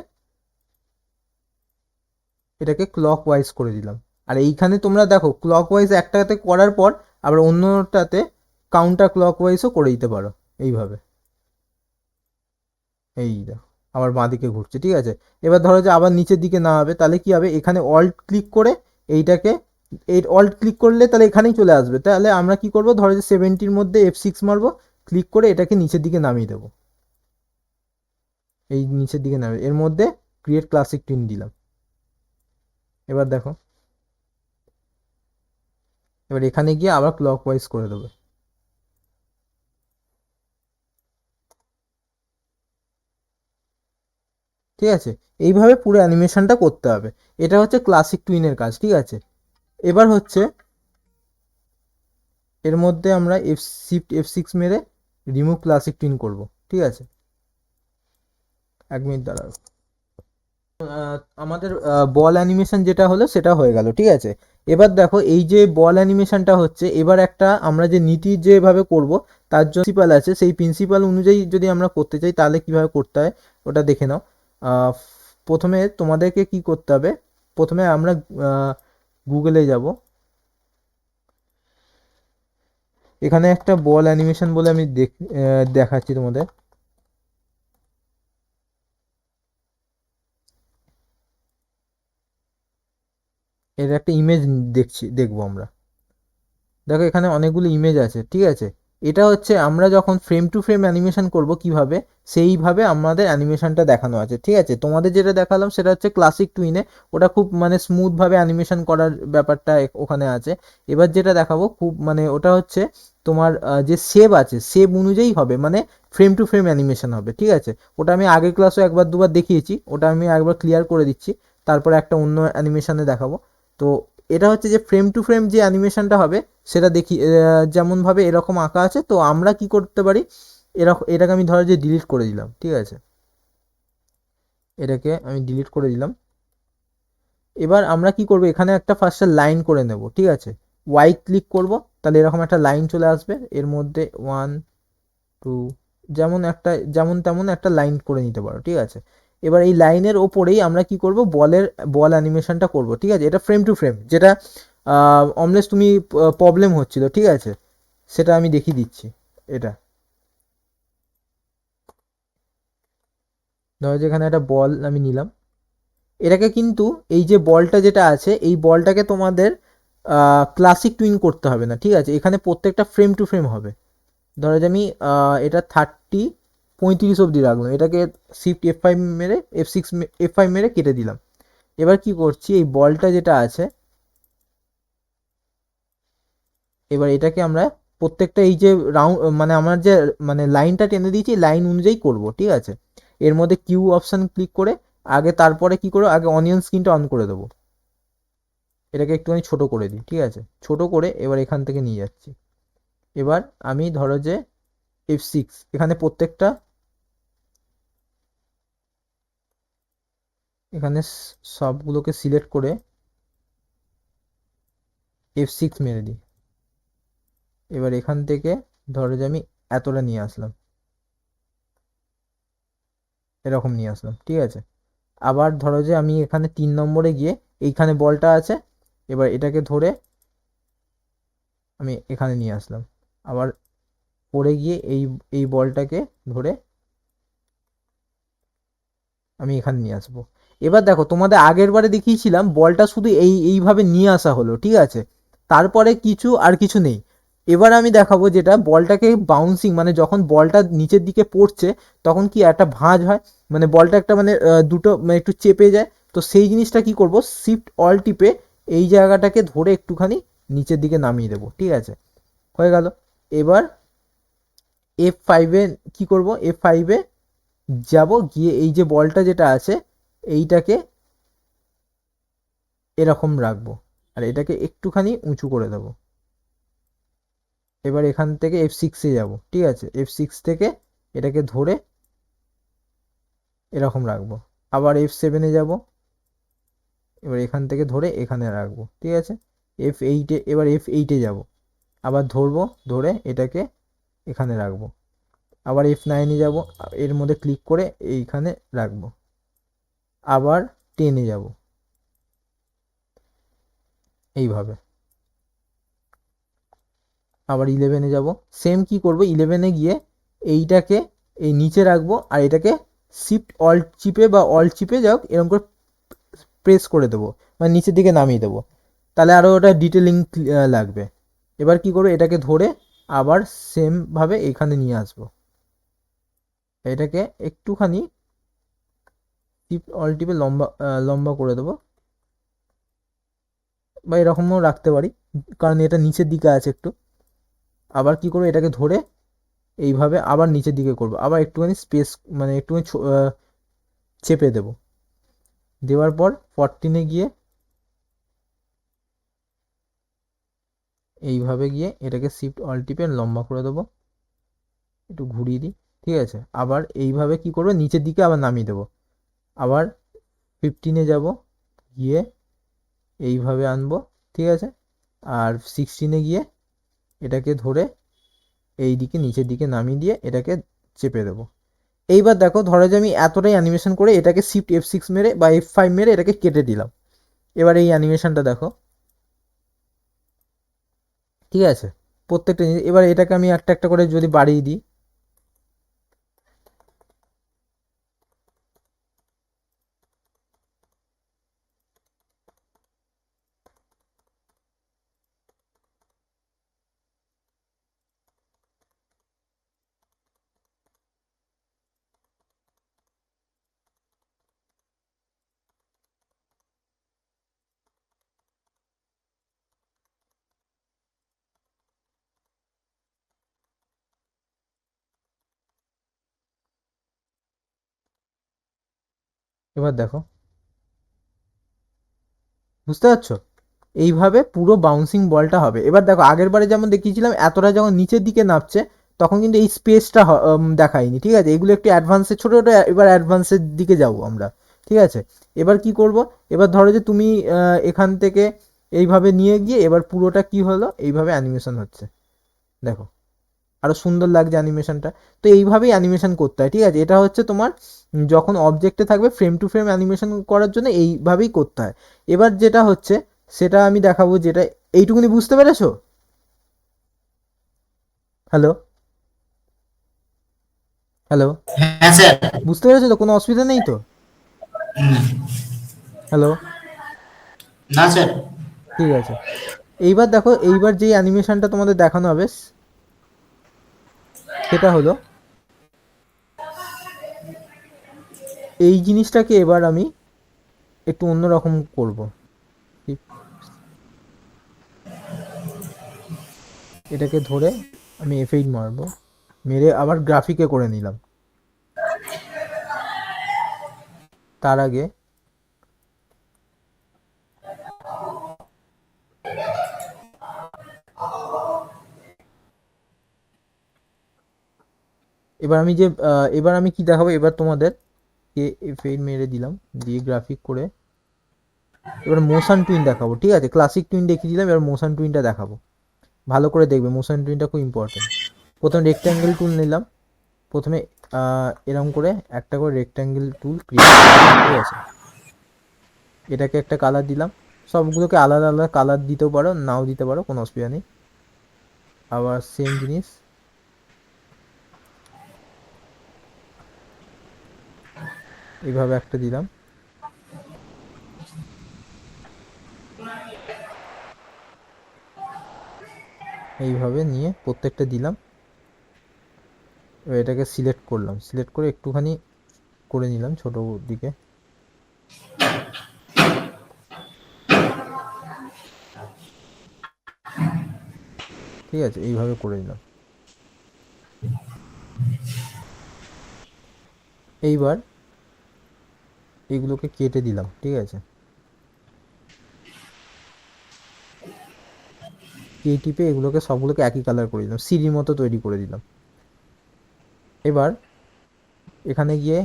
এটাকে ক্লক ওয়াইজ করে দিলাম। আর এইখানে তোমরা দেখো ক্লক ওয়াইজ একটাতে করার পর আবার অন্যটাতে কাউন্টার ক্লক ওয়াইজও করে দিতে পারো এইভাবে। এই দেখো আবার বাঁদিকে ঘুরছে, ঠিক আছে। এবার ধরো যে আবার নিচের দিকে না হবে, তাহলে কি হবে, এখানে অল্ট ক্লিক করে এইটাকে এই অল্ট ক্লিক করলে তাহলে এখানেই চলে আসবে। তাহলে আমরা কি করব, ধরো যে 70-র মধ্যে F6 মারবো, ক্লিক করে এটাকে নিচের দিকে নামিয়ে দেবো, এই নিচের দিকে নামিয়ে এর মধ্যে ক্রিয়েট ক্লাসিক টুইন দিলাম। এবার দেখো এবার এখানে গিয়ে আবার ক্লক ওয়াইজ করে দেবো, ঠিক আছে। এইভাবে পুরো অ্যানিমেশনটা করতে হবে, এটা হচ্ছে ক্লাসিক টুইনের কাজ, ঠিক আছে। এবার হচ্ছে এর মধ্যে আমরা F6 মেরে রিমুভ ক্লাসিক টুইন করব, ঠিক আছে। 1 মিনিট দাঁড়াও। আমাদের বল অ্যানিমেশন যেটা হলো সেটা হয়ে গেল, ঠিক আছে। এবার দেখো এই যে বল অ্যানিমেশনটা হচ্ছে, এবার একটা আমরা যে নীতি যেভাবে করব তার জন্য প্রিন্সিপাল আছে, সেই প্রিন্সিপাল অনুযায়ী যদি আমরা করতে চাই তাহলে কিভাবে করতে হয় ওটা দেখে নাও। আহ, প্রথমে তোমাদেরকে কি করতে হবে, প্রথমে আমরা গুগলে যাব, এখানে একটা বল অ্যানিমেশন বলে আমি দেখাচ্ছি তোমাদের। এর একটা ইমেজ দেখবো আমরা। দেখো এখানে অনেকগুলো ইমেজ আছে, ঠিক আছে। এটা হচ্ছে আমরা যখন ফ্রেম টু ফ্রেম অ্যানিমেশন করব কিভাবে, সেইভাবে আমাদের অ্যানিমেশনটা দেখানো আছে, ঠিক আছে। তোমাদের যেটা দেখালাম সেটা হচ্ছে ক্লাসিক টুইনে, ওটা খুব মানে স্মুথ ভাবে অ্যানিমেশন করার ব্যাপারটা ওখানে আছে। এবার যেটা দেখাবো খুব মানে ওটা হচ্ছে তোমার যে শেপ আছে শেপ অনুযায়ী হবে, মানে ফ্রেম টু ফ্রেম অ্যানিমেশন হবে, ঠিক আছে। ওটা আমি আগের ক্লাসও একবার দুবার দেখিয়েছি, ওটা আমি একবার ক্লিয়ার করে দিচ্ছি, তারপরে একটা অন্য অ্যানিমেশনে দেখাবো। তো এটা হচ্ছে যে ফ্রেম টু ফ্রেম যে অ্যানিমেশনটা হবে সেটা দেখি, যেমন ভাবে এরকম আঁকা আছে, তো আমরা কি করতে পারি, এরকম এটাকে আমি ধরো যে ডিলিট করে দিলাম, ঠিক আছে। এটাকে আমি ডিলিট করে দিলাম। এবার আমরা কি করব, এখানে একটা ফার্স্টে লাইন করে নেব, ঠিক আছে। ওয়াই ক্লিক করব, তাহলে এরকম একটা লাইন চলে আসবে, এর মধ্যে 1 2 যেমন তেমন একটা লাইন করে নিতে পারো, ঠিক আছে। এবার এই লাইনের ওপরেই আমরা কি করব, বল অ্যানিমেশনটা করব, ঠিক আছে। এটা ফ্রেম টু ফ্রেম, যেটা অমলেস তুমি প্রবলেম হচ্ছিল, ঠিক আছে, সেটা আমি দেখিয়ে দিচ্ছি। এটা ধরো যেখানে একটা বল আমি নিলাম, এটাকে কিন্তু এই যে বলটা যেটা আছে এই বলটাকে তোমাদের ক্লাসিক টুইন করতে হবে না, ঠিক আছে। এখানে প্রত্যেকটা ফ্রেম টু ফ্রেম হবে। ধরো যে আমি এটা 35 অবধি রাখলাম, এটাকে শিফট F5 মেরে F5 মেরে কেটে দিলাম। এবার কি করছি, এই বলটা যেটা আছে, এবার এটাকে আমরা প্রত্যেকটা এই যে রাউন্ড মানে আমার যে মানে লাইনটা টেনে দিয়েছি লাইন অনুযায়ী করব, ঠিক আছে। এর মধ্যে কিউ অপশন ক্লিক করে আগে, তারপরে কি করবো, আগে অনিয়ন স্ক্রিনটা অন করে দেবো। এটাকে একটুখানি ছোট করে দিই, ঠিক আছে। ছোট করে এবার এখান থেকে নিয়ে যাচ্ছি। এবার আমি ধরো যে F6 এখানে প্রত্যেকটা, এখানে সবগুলোকে সিলেক্ট করে F6 মেরে দিই। এবার এখান থেকে ধরো যে আমি এতটা নিয়ে আসলাম, এরকম নিয়ে আসলাম, ঠিক আছে। আবার ধরো যে আমি এখানে 3 নম্বরে গিয়ে এইখানে বলটা আছে, এবার এটাকে ধরে আমি এখানে নিয়ে আসলাম। আবার পরে গিয়ে এই এই বলটাকে ধরে আমি এখানে নিয়ে আসবো। এবার দেখো তোমাদের আগের বারে দেখিয়েছিলাম বলটা শুধু এইভাবে নিয়ে আসা হলো, ঠিক আছে, তারপরে কিছু নেই। এবার আমি দেখাবো যেটা বলটাকে বাউন্সিং, মানে যখন বলটা নিচের দিকে পড়ছে তখন কি একটা ভাঁজ হয়, মানে বলটা একটা মানে দুটো মানে একটু চেপে যায়। তো সেই জিনিসটা কি করব, শিফট অল টিপে এই জায়গাটাকে ধরে একটুখানি নিচের দিকে নামিয়ে দেবো, ঠিক আছে, হয়ে গেল। এবার F5-এ কি করব, F5-এ যাব, গিয়ে এই যে বলটা যেটা আছে এইটাকে এরকম রাখবো, আর এটাকে একটুখানি উঁচু করে দেবো। এবার এখান থেকে F6-এ যাব, ঠিক আছে। F6 থেকে এটাকে ধরে এরকম রাখবো। আবার F7-এ যাব, এবার এখান থেকে ধরে এখানে রাখবো, ঠিক আছে। এবার F8-এ যাব, আবার ধরবো, ধরে এটাকে এখানে রাখবো। আবার F9-এ যাব, এর মধ্যে ক্লিক করে এইখানে রাখবো। আবার 10-এ যাব, এইভাবে। আবার 11-এ যাব, সেম কি করব, 11-এ গিয়ে এইটাকে এই নিচে রাখবো, আর এটাকে শিফট অল্ট চিপে বা অল্ট চিপে যাও এরকম করে প্রেস করে দেবো, মানে নিচের দিকে নামিয়ে দেবো, তাহলে আরও ওটা ডিটেলিং লাগবে। এবার কি করবো, এটাকে ধরে আবার সেম ভাবে এখানে নিয়ে আসবো, এটাকে একটুখানি শিফট অল্ট টিপে লম্বা লম্বা করে দেবো, বা এরকমও রাখতে পারি, কারণ এটা নিচের দিকে আছে একটু। আবার কি করবো, এটাকে ধরে এইভাবে আবার নিচের দিকে করব, আবার একটুখানি স্পেস মানে একটুখানি চেপে দেব। দেওয়ার পর 14-এ গিয়ে এইভাবে গিয়ে এটাকে শিফট অল টিপে লম্বা করে দেবো, একটু ঘুরিয়ে দিই, ঠিক আছে। আবার এইভাবে কি করবো, নিচের দিকে আবার নামিয়ে দেবো। আবার 15-এ যাব, গিয়ে এইভাবে আনবো, ঠিক আছে। আর 16-এ গিয়ে এটাকে ধরে এই দিকে নিচের দিকে নামিয়ে দিয়ে এটাকে চেপে দেবো। এইবার দেখো ধরো যে আমি এতটাই অ্যানিমেশন করে এটাকে শিফট F6 মেরে বা F5 মেরে এটাকে কেটে দিলাম। এবার এই অ্যানিমেশনটা দেখো, ঠিক আছে। প্রত্যেকটা জিনিস। এবার এটাকে আমি একটা একটা করে যদি বাড়িয়ে দিই, এবার দেখো, বুঝতে পারছো? এইভাবে পুরো বাউন্সিং বলটা হবে। এবার দেখো আগের বারে যেমন দেখিয়েছিলাম এতটা যখন নিচের দিকে নামছে তখন কিন্তু এই স্পেসটা দেখায়নি, ঠিক আছে? এগুলো একটু অ্যাডভান্সে, ছোটো ছোটো এবার অ্যাডভান্সের দিকে যাবো আমরা, ঠিক আছে? এবার কি করব, এবার ধরো যে তুমি এখান থেকে এইভাবে নিয়ে গিয়ে এবার পুরোটা কি হলো, এইভাবে অ্যানিমেশন হচ্ছে, দেখো আরো সুন্দর লাগছে অ্যানিমেশনটা। তো এইভাবেই অ্যানিমেশন করতে হয়, ঠিক আছে? এটা হচ্ছে তোমার যখন অবজেক্টে থাকবে ফ্রেম টু ফ্রেম অ্যানিমেশন করার জন্য এইভাবেই করতে হয়। এবার যেটা হচ্ছে সেটা আমি দেখাবো, যেটা এইটুকুনি বুঝতে পেরেছো? হ্যালো, হ্যালো, হ্যাঁ স্যার। বুঝতে পেরেছো তো? কোনো অসুবিধা নেই তো? হ্যালো, না স্যার। ঠিক আছে। এইবার দেখো, এইবার যেই অ্যানিমেশনটা তোমাদের দেখানো হবে সেটা হলো এই জিনিসটাকে এবার আমি একটু অন্যরকম করব। এটাকে ধরে আমি এফেইড মারবো, মেরে আবার গ্রাফিকে করে নিলাম। তার আগে এবার আমি যে এবার আমি কি দেখাবো, এবার তোমাদের কে এফেইড মেরে দিলাম, দিয়ে গ্রাফিক করে এবার মোশন টুইন দেখাবো, ঠিক আছে? ক্লাসিক টুইন দেখিয়ে দিলাম, এবার মোশন টুইনটা দেখাবো। ভালো করে দেখবে, মোশন টুইনটা খুব ইম্পর্টেন্ট। প্রথমে রেক্ট্যাঙ্গেল টুল নিলাম, প্রথমে এরকম করে একটা করে রেক্ট্যাঙ্গেল টুল ক্রিয়েট করলাম, ঠিক আছে? এটাকে একটা কালার দিলাম, সবগুলোকে আলাদা আলাদা কালার দিতেও পারো, নাও দিতে পারো, কোনো অসুবিধা নেই। আবার সেম জিনিস এইভাবে একটা দিলাম, এইভাবে নিয়ে প্রত্যেকটা দিলাম। এবার এটাকে সিলেক্ট করলাম, সিলেক্ট করে একটুখানি করে নিলাম ছোট দিকে, ঠিক আছে? এইভাবে করে নিলাম। এইবার এইগুলোকে কেটে দিলাম, ঠিক আছে? কে টিপে এগুলোকে সবগুলোকে একই কালার করে দিলাম, সিঁড়ির মতো তৈরি করে দিলাম। এবার এখানে গিয়ে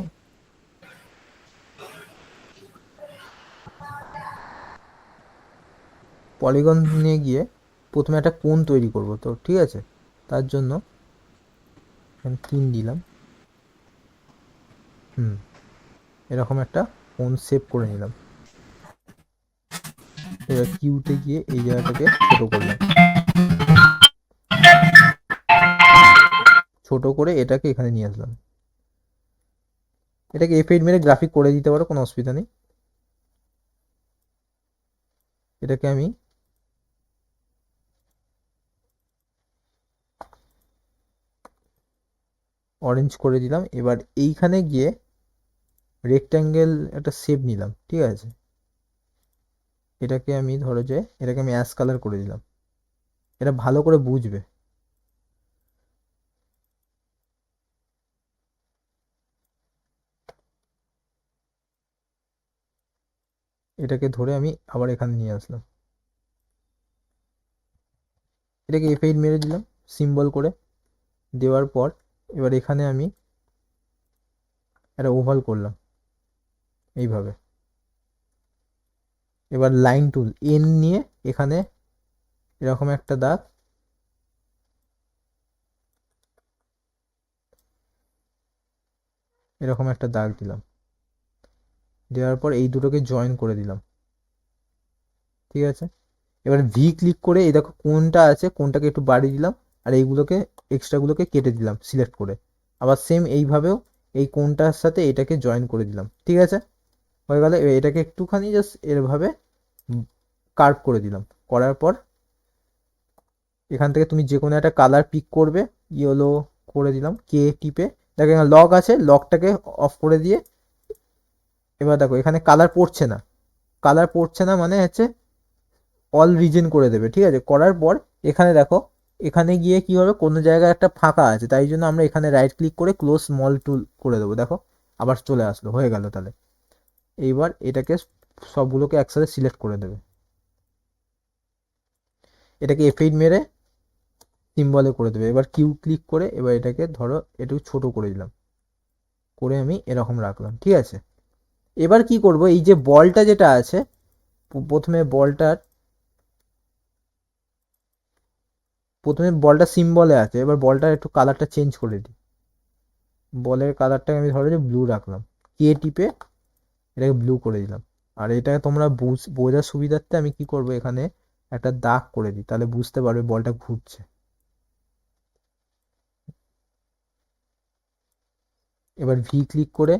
পলিগন নিয়ে গিয়ে প্রথমে একটা কোণ তৈরি করব, তো ঠিক আছে? তার জন্য এখানে 3 দিলাম, এরকম একটা কোণ সেভ করে নিলাম। এবার কিউতে গিয়ে এই জায়গাটাকে ছোট করলাম, ছোট করে এটাকে এখানে নিয়ে আসলাম। এটাকে এফ8 মেরে গ্রাফিক করে দিতে পারো, কোনো অসুবিধা নেই। এটাকে আমি অরেঞ্জ করে দিলাম। এবার এইখানে গিয়ে রেক্ট্যাঙ্গেল একটা শেপ নিলাম, ঠিক আছে? এটাকে আমি ধরো যে এটাকে আমি অ্যাশ কালার করে দিলাম, এটা ভালো করে বুঝবে। এটাকে ধরে আমি আবার এখানে নিয়ে আসলাম, এটাকে এফ8 মেরে দিলাম সিম্বল করে। দেওয়ার পর এবার এখানে আমি একটা ওভাল করলাম এইভাবে। এবার লাইন টুল এন নিয়ে এখানে এরকম একটা দাগ, এরকম একটা দাগ দিলাম। দেওয়ার পর এই দুটোকে জয়েন করে দিলাম, ঠিক আছে? এবার ভি ক্লিক করে এই দেখো কোনটা আছে, কোনটাকে একটু বাড়িয়ে দিলাম, আর এইগুলোকে এক্সট্রাগুলোকে কেটে দিলাম সিলেক্ট করে। আবার সেম এইভাবেও এই কোণটার সাথে এটাকে জয়েন করে দিলাম, ঠিক আছে, হয়ে গেল। এটাকে একটুখানি জাস্ট এরভাবে কার্ভ করে দিলাম, করার পর এখান থেকে তুমি যে কোনো একটা কালার পিক করবে, ইয়েলো করে দিলাম, কে টিপে, দেখো এখানে লক আছে, লকটাকে অফ করে দিয়ে এবার দেখো এখানে কালার পড়ছে না, কালার পড়ছে না মানে হচ্ছে অল রিজেন করে দেবে, ঠিক আছে। করার পর এখানে দেখো, এখানে গিয়ে কি হবে, কোনো জায়গায় একটা ফাঁকা আছে, তাই জন্য আমরা এখানে রাইট ক্লিক করে ক্লোজ স্মল টুল করে দেবো, দেখো আবার চলে আসলো, হয়ে গেল। তাহলে এইবার এটাকে সবগুলোকে একসাথে সিলেক্ট করে দেবে, এটাকে এফ8 মেরে সিম্বলে করে দেবে। এবার কিউ ক্লিক করে এবার এটাকে ধরো একটু ছোট করে দিলাম, করে আমি এরকম রাখলাম, ঠিক আছে। এবার কি করব, এই যে বলটা যেটা আছে, প্রথমে বলটা সিম্বলে আছে, এবার বলটার একটু কালারটা চেঞ্জ করে দিই। বলের কালারটাকে আমি ধরো যে ব্লু রাখলাম, কে টিপে এটাকে ব্লু করে দিলাম। আর এটাকে তোমরা বোঝার সুবিধার্থে আমি কি করব, এখানে একটা দাগ করে দিই, তাহলে বুঝতে পারবে বলটা ঘুরছে। এবার ভি ক্লিক করে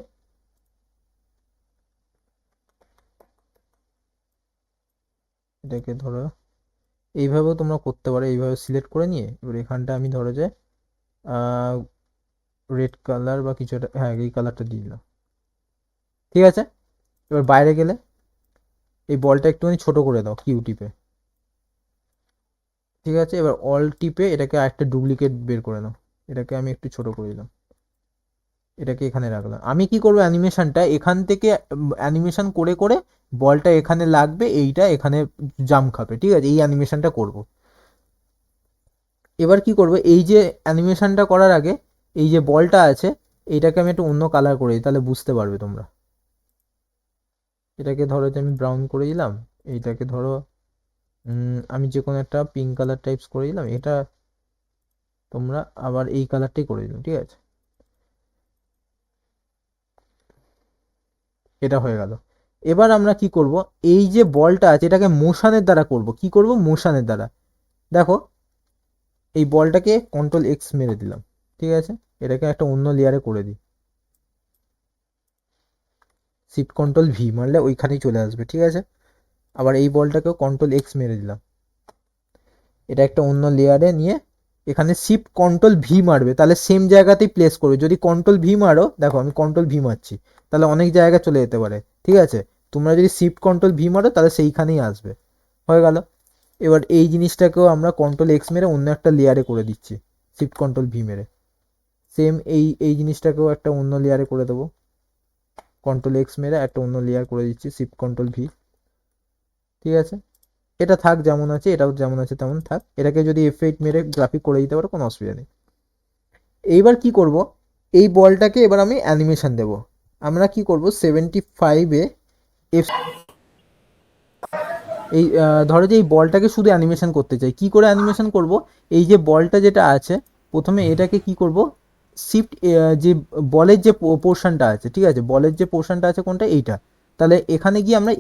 এটাকে ধরো এইভাবেও তোমরা করতে পারো, এইভাবে সিলেক্ট করে নিয়ে এবার এখানটা আমি ধরো যে রেড কালার বা কিছু একটা, হ্যাঁ এই কালারটা দিয়ে দিলাম, ঠিক আছে। এবার বাইরে গেলে এই বলটা একটুখানি ছোট করে দাও কিউ টিপে, ঠিক আছে। এবার অল টিপে এটাকে আরেকটা ডুপ্লিকেট বের করে নাও, এটাকে আমি একটু ছোট করে দিলাম, এটাকে এখানে রাখলাম। আমি কি করবো, অ্যানিমেশনটা এখান থেকে অ্যানিমেশন করে করে বলটা এখানে লাগবে, এইটা এখানে জাম খাবে, ঠিক আছে, এই অ্যানিমেশনটা করব। এবার কি করব, এই যে অ্যানিমেশনটা করার আগে এই যে বলটা আছে এইটাকে আমি একটু অন্য কালার করে দিই, তাহলে বুঝতে পারবে তোমরা। এটাকে ধরো যে আমি ব্রাউন করে দিলাম, এইটাকে ধরো আমি যে কোনো একটা পিঙ্ক কালার টাইপস করে দিলাম, এটা তোমরা আবার এই কালারটাই করে দিলাম, ঠিক আছে, এটা হয়ে গেল। এবার আমরা কি করব, এই যে বলটা আছে এটাকে মোশনের দ্বারা করব, কি করব, মোশনের দ্বারা। দেখো এই বলটাকে কন্ট্রোল এক্স মেরে দিলাম, ঠিক আছে, এটাকে একটা অন্য লেয়ারে করে দিই, শিফট কন্ট্রোল ভি মারলে ওইখানেই চলে আসবে, ঠিক আছে। আবার এই বলটাকেও কন্ট্রোল এক্স মেরে দিলাম, এটা একটা অন্য লেয়ারে নিয়ে এখানে শিফট কন্ট্রোল ভি মারবে, তাহলে সেম জায়গাতেই প্লেস করবে। যদি কন্ট্রোল ভি মারো, দেখো আমি কন্ট্রোল ভি মারছি, তাহলে অনেক জায়গা চলে যেতে পারে, ঠিক আছে। তোমরা যদি শিফট কন্ট্রোল ভি মারো তাহলে সেইখানেই আসবে, হয়ে গেল। এবার এই জিনিসটাকেও আমরা কন্ট্রোল এক্স মেরে অন্য একটা লেয়ারে করে দিচ্ছি, শিফট কন্ট্রোল ভি মেরে। সেম এই জিনিসটাকেও একটা অন্য লেয়ারে করে দেবো, কন্ট্রোল এক্স মেরে একটা অন্য লেয়ার করে দিচ্ছি, শিফট কন্ট্রোল ভি, ঠিক আছে। এটা থাক যেমন আছে, এটাও যেমন আছে তেমন থাক। এটাকে যদি এফ8 মেরে গ্রাফিক করে দিতে পারো, কোনো অসুবিধা নেই। এইবার কি করব, এই বলটাকে এবার আমি অ্যানিমেশন দেব। আমরা কি করব, 75-এ এফ, এই ধরো যে এই বলটাকে শুধু অ্যানিমেশন করতে চাই, কি করে অ্যানিমেশন করব, এই যে বলটা যেটা আছে প্রথমে এটাকে কি করব, শিফট, যে বলের যে পোর্শনটা আছে, ঠিক আছে, বলের যে পোর্শনটা আছে কোনটা, এইটা, তাহলে এখানে গিয়ে আমরা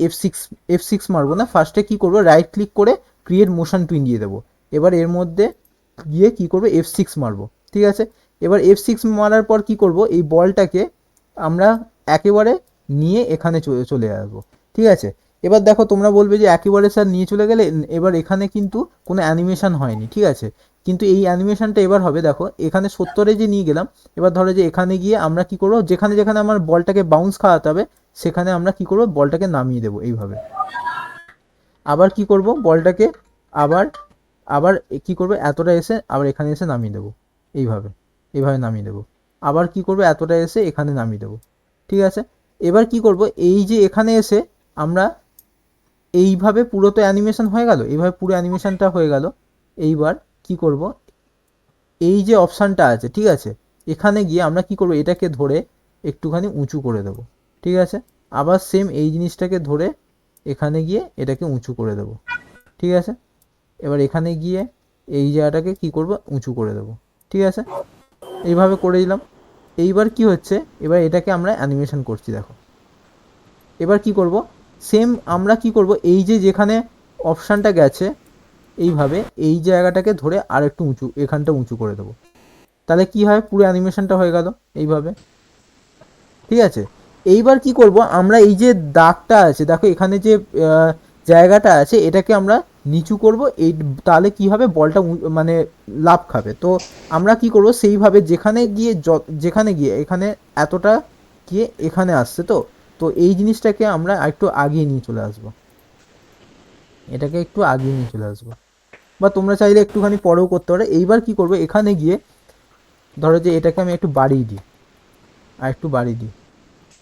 এফ6 মারবো না, ফার্স্টে কি করব, রাইট ক্লিক করে ক্রিয়েট মোশন টুইন দিয়ে দেবো। এবার এর মধ্যে গিয়ে কি করব, এফ6 মারবো, ঠিক আছে। এবার এফ6 মারার পর কি করব, এই বলটাকে আমরা একেবারে নিয়ে এখানে চলে আসবো, ঠিক আছে। এবার দেখো তোমরা বলবে যে একেবারে স্যার নিয়ে চলে গেলে, এবার এখানে কিন্তু কোনো অ্যানিমেশন হয়নি, ঠিক আছে, কিন্তু এই অ্যানিমেশনটা এবার হবে। দেখো এখানে 70-এ যে নিয়ে গেলাম, এবার ধরো যে এখানে গিয়ে আমরা কি করবো, যেখানে যেখানে আমার বলটাকে বাউন্স খাওয়াতে হবে সেখানে আমরা কি করবো, বলটাকে নামিয়ে দেবো এইভাবে। আবার কি করব, বলটাকে আবার আবার কি করবো, এতটা এসে আবার এখানে এসে নামিয়ে দেবো, এইভাবে, এইভাবে নামিয়ে দেবো। আবার কি করবো, এতটা এসে এখানে নামিয়ে দেবো, ঠিক আছে। এবার কি করব, এই যে এখানে এসে আমরা এইভাবে পুরো তো অ্যানিমেশন হয়ে গেল, এইভাবে পুরো অ্যানিমেশনটা হয়ে গেল। এইবার কি করব, এই যে অপশানটা আছে, ঠিক আছে, এখানে গিয়ে আমরা কি করব, এটাকে ধরে একটুখানি উঁচু করে দেবো, ঠিক আছে। আবার সেম এই জিনিসটাকে ধরে এখানে গিয়ে এটাকে উঁচু করে দেবো, ঠিক আছে। এবার এখানে গিয়ে এই জায়গাটাকে কি করব, উঁচু করে দেবো, ঠিক আছে, এইভাবে করে দিলাম। এইবার কি হচ্ছে, এবার এটাকে আমরা অ্যানিমেশন করছি, দেখো। এবার কি করব, সেম আমরা কি করব, এই যে যেখানে অপশানটা গেছে এইভাবে এই জায়গাটাকে ধরে আর একটু উঁচু, এখানটা উঁচু করে দেবো। তাহলে কি হয়, পুরো অ্যানিমেশনটা হয়ে গেল এইভাবে। ঠিক আছে, এইবার কি করব, আমরা এই যে দাগটা আছে দেখো এখানে যে জায়গাটা আছে এটাকে আমরা নিচু করব। এই তাহলে কি হবে, বলটা মানে লাফ খাবে। তো আমরা কি করব, সেইভাবে যেখানে গিয়ে যেখানে গিয়ে এখানে এতটা গিয়ে এখানে আসছে, তো তো এই জিনিসটাকে আমরা একটু আগিয়ে নিয়ে চলে আসবো, এটাকে একটু আগিয়ে নিয়ে চলে আসবো, বা তোমরা চাইলে একটুখানি পরেও করতে পারো। এইবার কি করবো, এখানে গিয়ে ধরো যে এটাকে আমি একটু বাড়িয়ে দিই, আর একটু বাড়িয়ে দিই,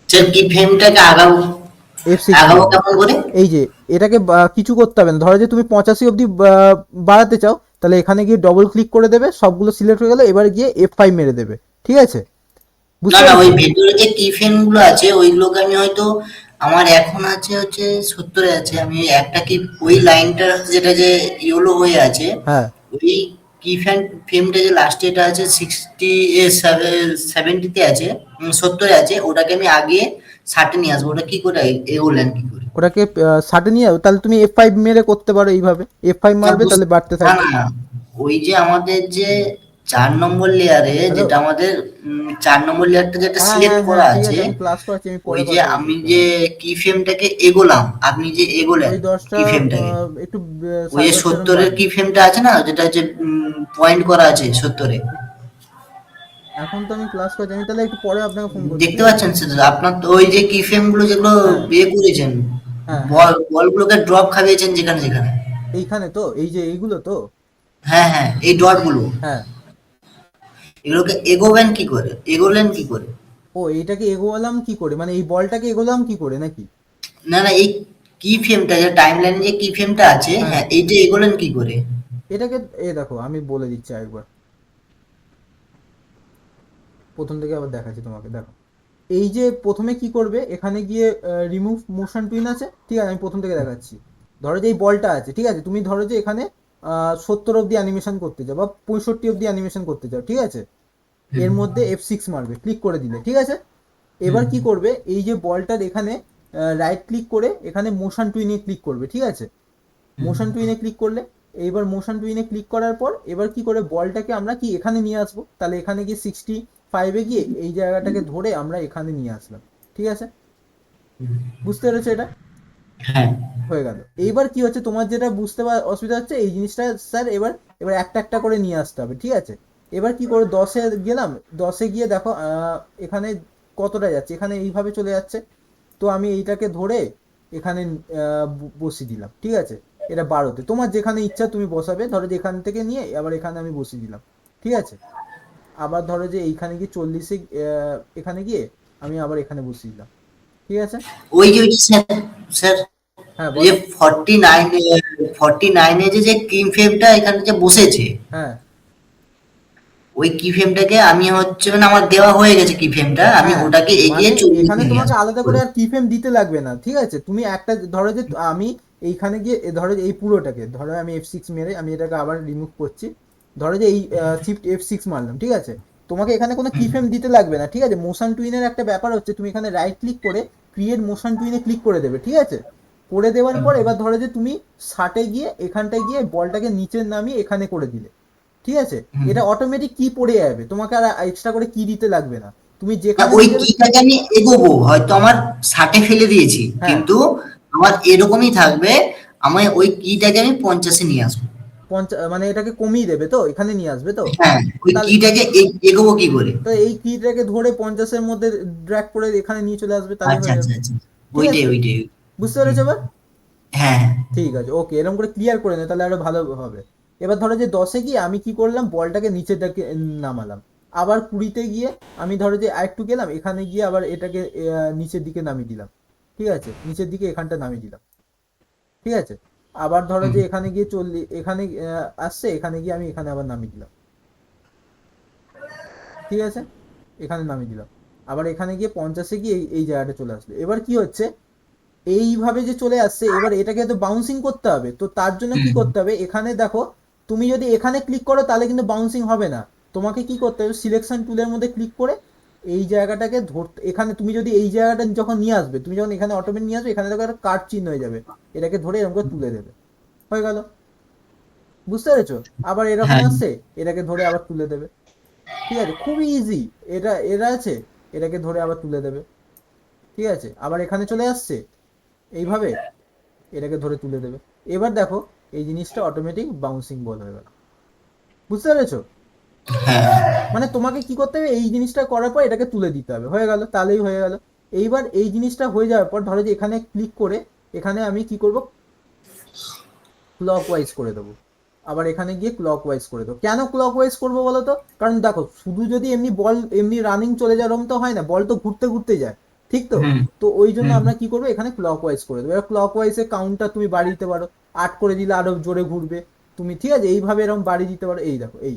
স্যার কি ফ্রেমটাকে আগাবো, F6 আগাবো মারবো। কেমন করে? এই যে এটাকে কিছু করতে হবে না, ধরো যে তুমি 85 অবধি বাড়াতে চাও, তাহলে এখানে গিয়ে ডবল ক্লিক করে দেবে, সবগুলো সিলেক্ট হয়ে গেলে, এবার গিয়ে F5 মেরে দেবে। ঠিক আছে, না বুঝতে না, ওই পেরেছো? ভেতরে যে কি ফ্রেম গুলো আছে ওইগুলোকে আমি হয়তো, আমার এখন আছে হচ্ছে 70-এ আছে, আমি একটা কি ওই লাইনটা যেটা যে ইয়েলো হয়ে আছে, হ্যাঁ, ওই কি ফ্রেমটা যে লাস্টে এটা আছে 60 70-তে আছে, 70-এ আছে, ওটাকে আমি আগে 60-এ নিয়ে আসবো। ওটা কি করে এগোলেন কি করে? ওটাকে 60-এ নিয়ে যাও, তাহলে তুমি F5 মেরে করতে পারো এইভাবে, F5 না মারবে তাহলে বাড়তে না থাকবে। না, ওই যে আমাদের যে 4 নম্বর লেয়ারে হ্যালো। যেটা আমাদের 4 নম্বর লেয়ারটা যেটা হ্যাঁ সিলেক্ট হ্যাঁ হ্যাঁ, করা ঠিক আছে, আছে, আমি ক্লাস করাচ্ছি, আমি ওই পরে যে কথা বলছি আমি একটু। যে কি ফ্রেমটাকে এগোলাম, আপনি যে এগোলেন ওই 10টা কি ফ্রেমটাকে, একটু ওই যে 10:30 এরকম 70-এর বাড়িয়ে কি দিই। ফ্রেমটা আছে না, যেটা যে পয়েন্ট করা আছে 70-এ, এখন তো আমি ক্লাস করছি, আমি তাহলে একটু পরে আপনাকে ফোন করছি, দেখতে ঠিক আছে? পাচ্ছেন সেটা আপনার তো ওই যে কি ফ্রেম গুলো যেগুলো হ্যাঁ ইয়ে করেছেন, হ্যাঁ হ্যাঁ, বলগুলোকে ড্রপ খাইয়েছেন যেখানে যেখানে। এইখানে তো এই যে এইগুলো তো। হ্যাঁ হ্যাঁ, এই ডট গুলো, হ্যাঁ। এগুলোকে এগোবেন কি করে, এগোলেন কি করে? ও, এইটাকে এগোলাম কি করে, মানে এই বলটাকে এগোলাম কি করে নাকি? না না, এই কি ফ্রেমটা যে টাইম লাইনে যে কি ফ্রেমটা আছে, হ্যাঁ, হ্যাঁ এইটা এগোলেন কি করে? এটাকে দেখো আমি বলে দিচ্ছি একবার, প্রথম থেকে আবার দেখাচ্ছি তোমাকে, দেখো। এই যে প্রথমে কি করবে, এখানে গিয়ে রিমুভ মোশন টুইন আছে, ঠিক আছে, আমি প্রথম থেকে দেখাচ্ছি। ধরো যে এই বলটা আছে, ঠিক আছে, তুমি ধরো যে এখানে 70 অব্দি অ্যানিমেশন করতে চাও বা 65 অব্দি অ্যানিমেশন করতে চাও, ঠিক আছে, হুম এর মধ্যে F6 মারবে, ক্লিক করে দিলে, ঠিক আছে। হুম এবার কি করবে, এই যে বলটার এখানে রাইট ক্লিক করে এখানে মোশন টুইনে ক্লিক করবে, ঠিক আছে। হুম মোশন টুইনে ক্লিক করলে, এইবার মোশন টুইনে ক্লিক করার পর এবার কি করে বলটাকে আমরা কি এখানে নিয়ে আসবো, তাহলে এখানে গিয়ে 65-এ গিয়ে এই জায়গাটাকে ধরে আমরা এখানে নিয়ে আসলাম, ঠিক আছে, হুম। বুঝতে পেরেছো এটা? হ্যাঁ হয়ে গেল। এইবার কি হচ্ছে, তোমার যেটা বুঝতে অসুবিধা হচ্ছে এই জিনিসটা, স্যার এবার এবার একটা একটা করে নিয়ে আসতে হবে, ঠিক আছে। এবার কি করে 10-এ গেলাম, 10-এ গিয়ে দেখো এখানে কতটা যাচ্ছে, এখানে এইভাবে চলে যাচ্ছে, তো আমি এইটাকে ধরে এখানে বসিয়ে দিলাম, ঠিক আছে। এটা 12-তে, তোমার যেখানে ইচ্ছা তুমি বসাবে, ধরো যে এখান থেকে নিয়ে আবার এখানে আমি বসিয়ে দিলাম, ঠিক আছে। আবার ধরো যে এইখানে গিয়ে 40-এ এখানে গিয়ে আমি আবার এখানে বসিয়ে দিলাম, ঠিক আছে। ওই যে স্যার, স্যার হ্যাঁ যে বলো। 49 যে যে ক্রিম ফ্রেমটা এখানে যে বসেছে, হ্যাঁ ওই কি ফ্রেমটাকে আমি হচ্ছে মানে আমার দেওয়া হয়ে গেছে কি ফ্রেমটা, আমি হ্যাঁ, ওটাকে এগিয়ে মানে 40-এ এখানে নিয়ে তোমাকে আসবো আলাদা করে আর কিফ্রেম দিতে লাগবে না, ঠিক আছে। তুমি একটা ধরো যে আমি এইখানে গিয়ে ধরো যে এই পুরোটাকে ধরো আমি F6 মেরে আমি এটাকে আবার রিমুভ করছি, ধরো যে এই শিফট F6 মারলাম, ঠিক আছে। তোমাকে এখানে কোনো হুম কিফ্রেম দিতে লাগবে না, ঠিক আছে। মোশন টুইনের একটা ব্যাপার হচ্ছে, তুমি এখানে রাইট ক্লিক করে ক্রিয়েট মোশন টুইনে ক্লিক করে দেবে, ঠিক আছে। করে দেওয়ার হুম পর এবার ধরো যে তুমি 60-এ গিয়ে এখানটায় গিয়ে বলটাকে নিচে নামিয়ে এখানে করে দিলে, ঠিক আছে। হুম। এটা অটোমেটিক কি পড়ে যাবে, তোমাকে আর এক্সট্রা করে কি দিতে লাগবে না, তুমি না, যেখানে ওই নিয়ে যাবে। কিটাকে আমি এগোবো, হয়তো আমার 60-এ ফেলে দিয়েছি, হ্যাঁ, কিন্তু আমার এরকমই থাকবে, আমি ওই কিটাকে আমি 50-এ নিয়ে আসবো। মানে এটাকে কমিয়ে দেবে তো, এখানে নিয়ে আসবে তো। হ্যাঁ, ওই তাহলে কিটাকে এগোবো কি করে? তো এই কিটাকে ধরে 50-এর মধ্যে ড্র্যাগ করে এখানে নিয়ে চলে আসবে, তাহলে আচ্ছা হয়ে আচ্ছা যাবে। আচ্ছা, ঠিক ওইটাই আছে, ওইটাই। বুঝতে হুম, পেরেছো এবার? হ্যাঁ হ্যাঁ। ঠিক আছে, ওকে, এরকম করে ক্লিয়ার করে নে, তাহলে আরো ভালো হবে। এবার ধরো যে 10-এ গিয়ে আমি কি করলাম, বলটাকে নিচের দিকে নামালাম। আবার 20-তে গিয়ে আমি ধরো যে আরেকটু গেলাম, এখানে গিয়ে আবার এটাকে নিচের দিকে নামিয়ে দিলাম, ঠিক আছে, নিচের দিকে এখানটা নামিয়ে দিলাম, ঠিক আছে। আবার ধরো হুম যে এখানে গিয়ে এখানে আসছে, এখানে গিয়ে আমি এখানে আবার নামিয়ে দিলাম, ঠিক আছে, এখানে নামিয়ে দিলাম। আবার এখানে গিয়ে 50-এ গিয়ে এই জায়গাটা চলে আসলো। এবার কি হচ্ছে, এইভাবে যে চলে আসছে, এবার এটাকে তো বাউন্সিং করতে হবে, তো তার জন্য কি হুম। করতে হবে, এখানে দেখো, তুমি যদি এখানে ক্লিক করো তাহলে কিন্তু বাউন্সিং হবে না। তোমাকে কি করতে হবে, সিলেকশন টুলের মধ্যে ক্লিক করে এই জায়গাটাকে ধরতে, এখানে তুমি যদি এই জায়গাটা যখন নিয়ে আসবে, তুমি যখন এখানে অটোমেটিক নিয়ে আসবে, এখানে দেখো একটা কাট চিহ্ন হয়ে যাবে, এটাকে ধরে এরকম করে তুলে দেবে, হয়ে গেল। বুঝতে পেরেছো? আবার এরকম হ্যাঁ আসছে, এটাকে ধরে আবার তুলে দেবে। ঠিক আছে, খুবই ইজি। এরা আছে, এটাকে ধরে আবার তুলে দেবে। ঠিক আছে, আবার এখানে চলে আসছে এইভাবে, এটাকে ধরে তুলে দেবে। এবার দেখো এই জিনিসটা অটোমেটিক বাউন্সিং বল হয়ে গেল। বুঝতে পেরেছো? হ্যাঁ মানে তোমাকে কি করতে হবে, এই জিনিসটা করার পর এটাকে তুলে দিতে হবে, হয়ে গেল, তাহলেই হয়ে গেল। এইবার এই জিনিসটা হয়ে যাওয়ার পর ধরো যে এখানে ক্লিক করে এখানে আমি কি করব, ক্লক ওয়াইজ করে দেবো। আবার এখানে গিয়ে ক্লক ওয়াইজ করে দেবো। কেন ক্লক ওয়াইজ করবো বলো তো? কারণ দেখো, শুধু যদি এমনি বল এমনি রানিং চলে যায় ওরকম তো হয় না, বল তো ঘুরতে ঘুরতে যায়। ঠিক তো? হুম তো ওই জন্য হুম আমরা কি করবো, এখানে ক্লক ওয়াইজ করে দেবো। এবার ক্লক ওয়াইজে কাউন্টটা তুমি বাড়িয়ে দিতে পারো, 8 করে দিলে আরো জোরে ঘুরবে তুমি। ঠিক আছে, এইভাবে এরকম বাড়িয়ে দিতে পারো। এই দেখো, এই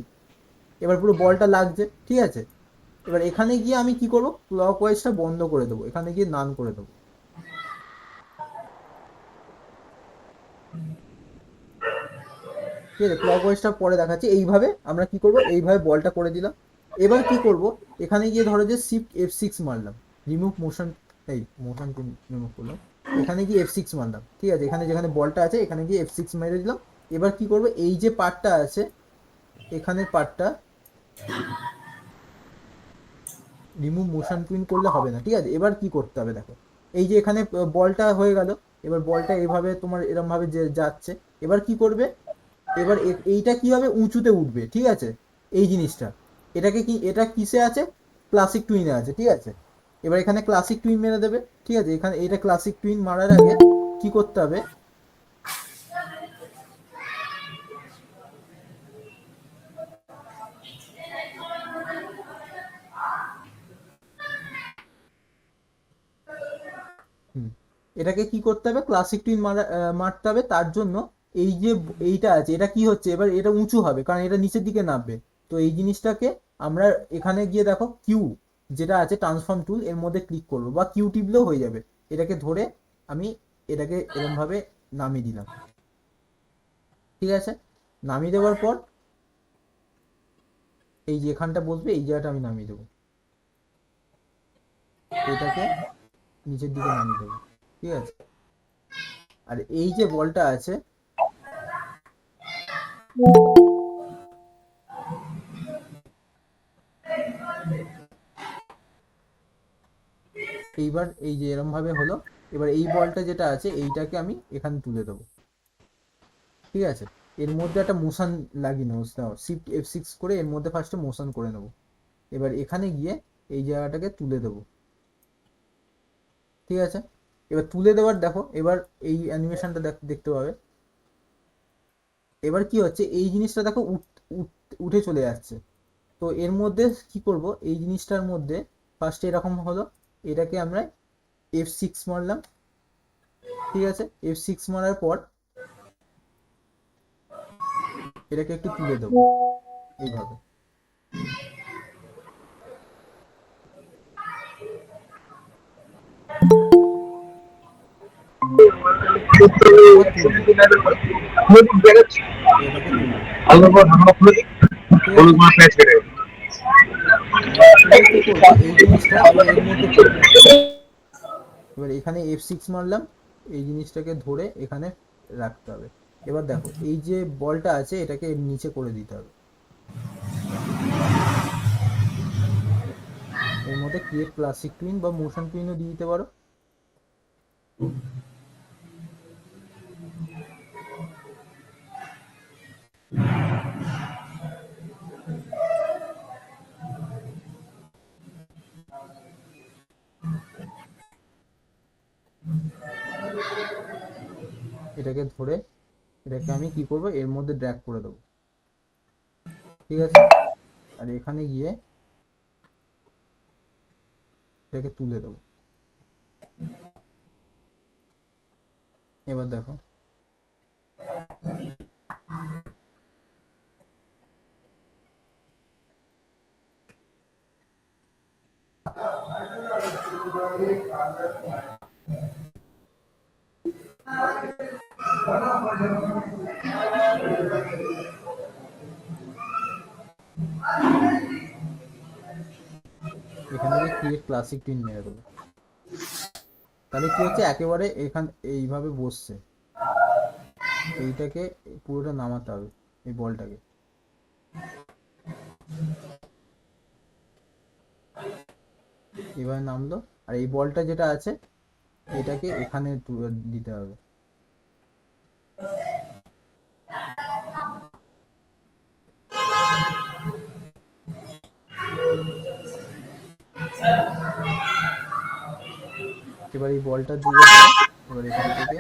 এবার পুরো বলটা লাগছে। ঠিক আছে, এবার এখানে গিয়ে আমি কি করবো, ক্লক ওয়াইজটা বন্ধ করে দেবো, এখানে গিয়ে নান করে দেবো। ঠিক আছে, ক্লক ওয়াইজটা পরে দেখাচ্ছি। এইভাবে আমরা কি করব, এইভাবে বলটা করে দিলাম। এবার কি করব, এখানে গিয়ে ধরো যে শিফট F6 মারলাম, রিমুভ মোশন, এই মোশন রিমুভ করলাম, এখানে গিয়ে F6 মারলাম। ঠিক আছে, এখানে যেখানে বলটা আছে এখানে গিয়ে F6 মেরে দিলাম। এবার কি করব, এই যে পার্টটা আছে এখানের পার্টটা রিমুভ মোশন টুইন করলে হবে না। ঠিক আছে, এবার কি করতে হবে দেখো, এই যে এখানে বলটা হয়ে গেল। এবার বলটা এইভাবে তোমার এরম ভাবে যে যাচ্ছে। এবার কি করবে, এবার এইটা কিভাবে উঁচুতে উঠবে। ঠিক আছে, এই জিনিসটা, এটাকে কি, এটা কিসে আছে, ক্লাসিক টুইনে আছে। ঠিক আছে, এবার এখানে ক্লাসিক টুইন মেরে দেবে। ঠিক আছে, এখানে এটা ক্লাসিক টুইন মারার আগে কি করতে হবে, হুম, এটাকে কি করতে হবে, ক্লাসিক টুইন মারতে হবে। তার জন্য এই যে এইটা আছে, এটা কি হচ্ছে, এবার এটা উঁচু হবে কারণ এটা নিচের দিকে নামবে। তো এই জিনিসটাকে আমরা এখানে গিয়ে দেখো কিউ যেটা আছে ট্রান্সফর্ম টুল, এর মধ্যে ক্লিক করবো বা কিউ টিপলেও হয়ে যাবে। এটাকে ধরে আমি এটাকে এরম ভাবে নামিয়ে দিলাম। ঠিক আছে, নামিয়ে দেওয়ার পর এই যে এখানটা বসবে এই জায়গাটা আমি নামিয়ে দেবো, এটাকে নিচের দিকে নামিয়ে দেবো। ঠিক আছে, আর এই যে বলটা আছে, এইবার এই যে এরম ভাবে হলো। এবার এই বলটা যেটা আছে এইটাকে আমি এখানে তুলে দেবো। ঠিক আছে, এর মধ্যে একটা মোশন লাগিয়ে নেবো, শিফট F6 করে এর মধ্যে ফার্স্টে মোশন করে নেবো। এবার এখানে গিয়ে এই জায়গাটাকে তুলে দেবো। ঠিক আছে, এবার তুলে দেওয়ার দেখো, এবার এই অ্যানিমেশনটা দেখতে পাবে। এবার কি হচ্ছে, এই জিনিসটা দেখো উঠে চলে যাচ্ছে। তো এর মধ্যে কি করব, এই জিনিসটার মধ্যে ফার্স্টে এরকম হলো, এটাকে আমরা F6 মারলাম। ঠিক আছে, F6 মারার পর এটাকে একটু তুলে দেবো এইভাবে। এবার তুলবো, এটাকে তুলবো। ঠিক আছে, তুলে কি করব, এই জিনিসটা এবার এর মধ্যে করব। এবার এখানে F6 মারলাম, এই জিনিসটাকে ধরে এখানে রাখতে হবে। এবার দেখো এই যে বলটা আছে এটাকে এর নিচে করে দিতে হবে। এর মধ্যে ক্রিয়েট ক্লাসিক টুইন বা মোশন টুইনও দিয়ে দিতে পারো। এটাকে ধরে এটাকে আমি কি করব, এর মধ্যে ড্র্যাগ করে দেবো। ঠিক আছে, আর এখানে গিয়ে এটাকে তুলে দেবো। এবার দেখো, এখানে গিয়ে ক্রিয়েট ক্লাসিক টুইন মেরে দেবো। তাহলে কি হচ্ছে, একেবারে এইভাবে বসছে। এইটাকে পুরোটা নামাতে হবে। এই বলটাকে। এবার নামলো, আর এই বলটা যেটা আছে এটাকে এখানে দিতে হবে। এবার এই বলটা দিয়ে পরে এবার এখান থেকে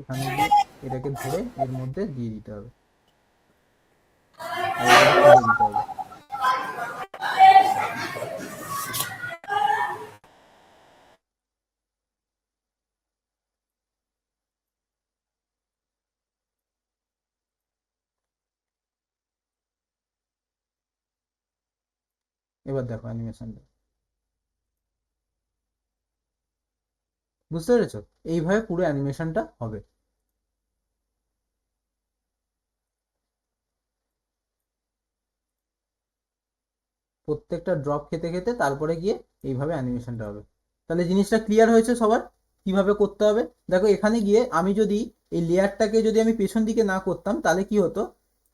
এখানে গিয়ে এটাকে ধরে এর মধ্যে দিয়ে দিতে হবে, আর এটাকে খুলে দিতে হবে। এবার দেখো অ্যানিমেশনটা, বুঝতে পেরেছো? এইভাবে পুরো অ্যানিমেশনটা হবে। প্রত্যেকটা ড্রপ খেতে খেতে তারপরে গিয়ে এইভাবে অ্যানিমেশনটা হবে। তাহলে জিনিসটা ক্লিয়ার হয়েছে সবার কিভাবে করতে হবে? দেখো এখানে গিয়ে আমি যদি এই লেয়ারটাকে যদি আমি পেছন দিকে না করতাম তাহলে কি হতো,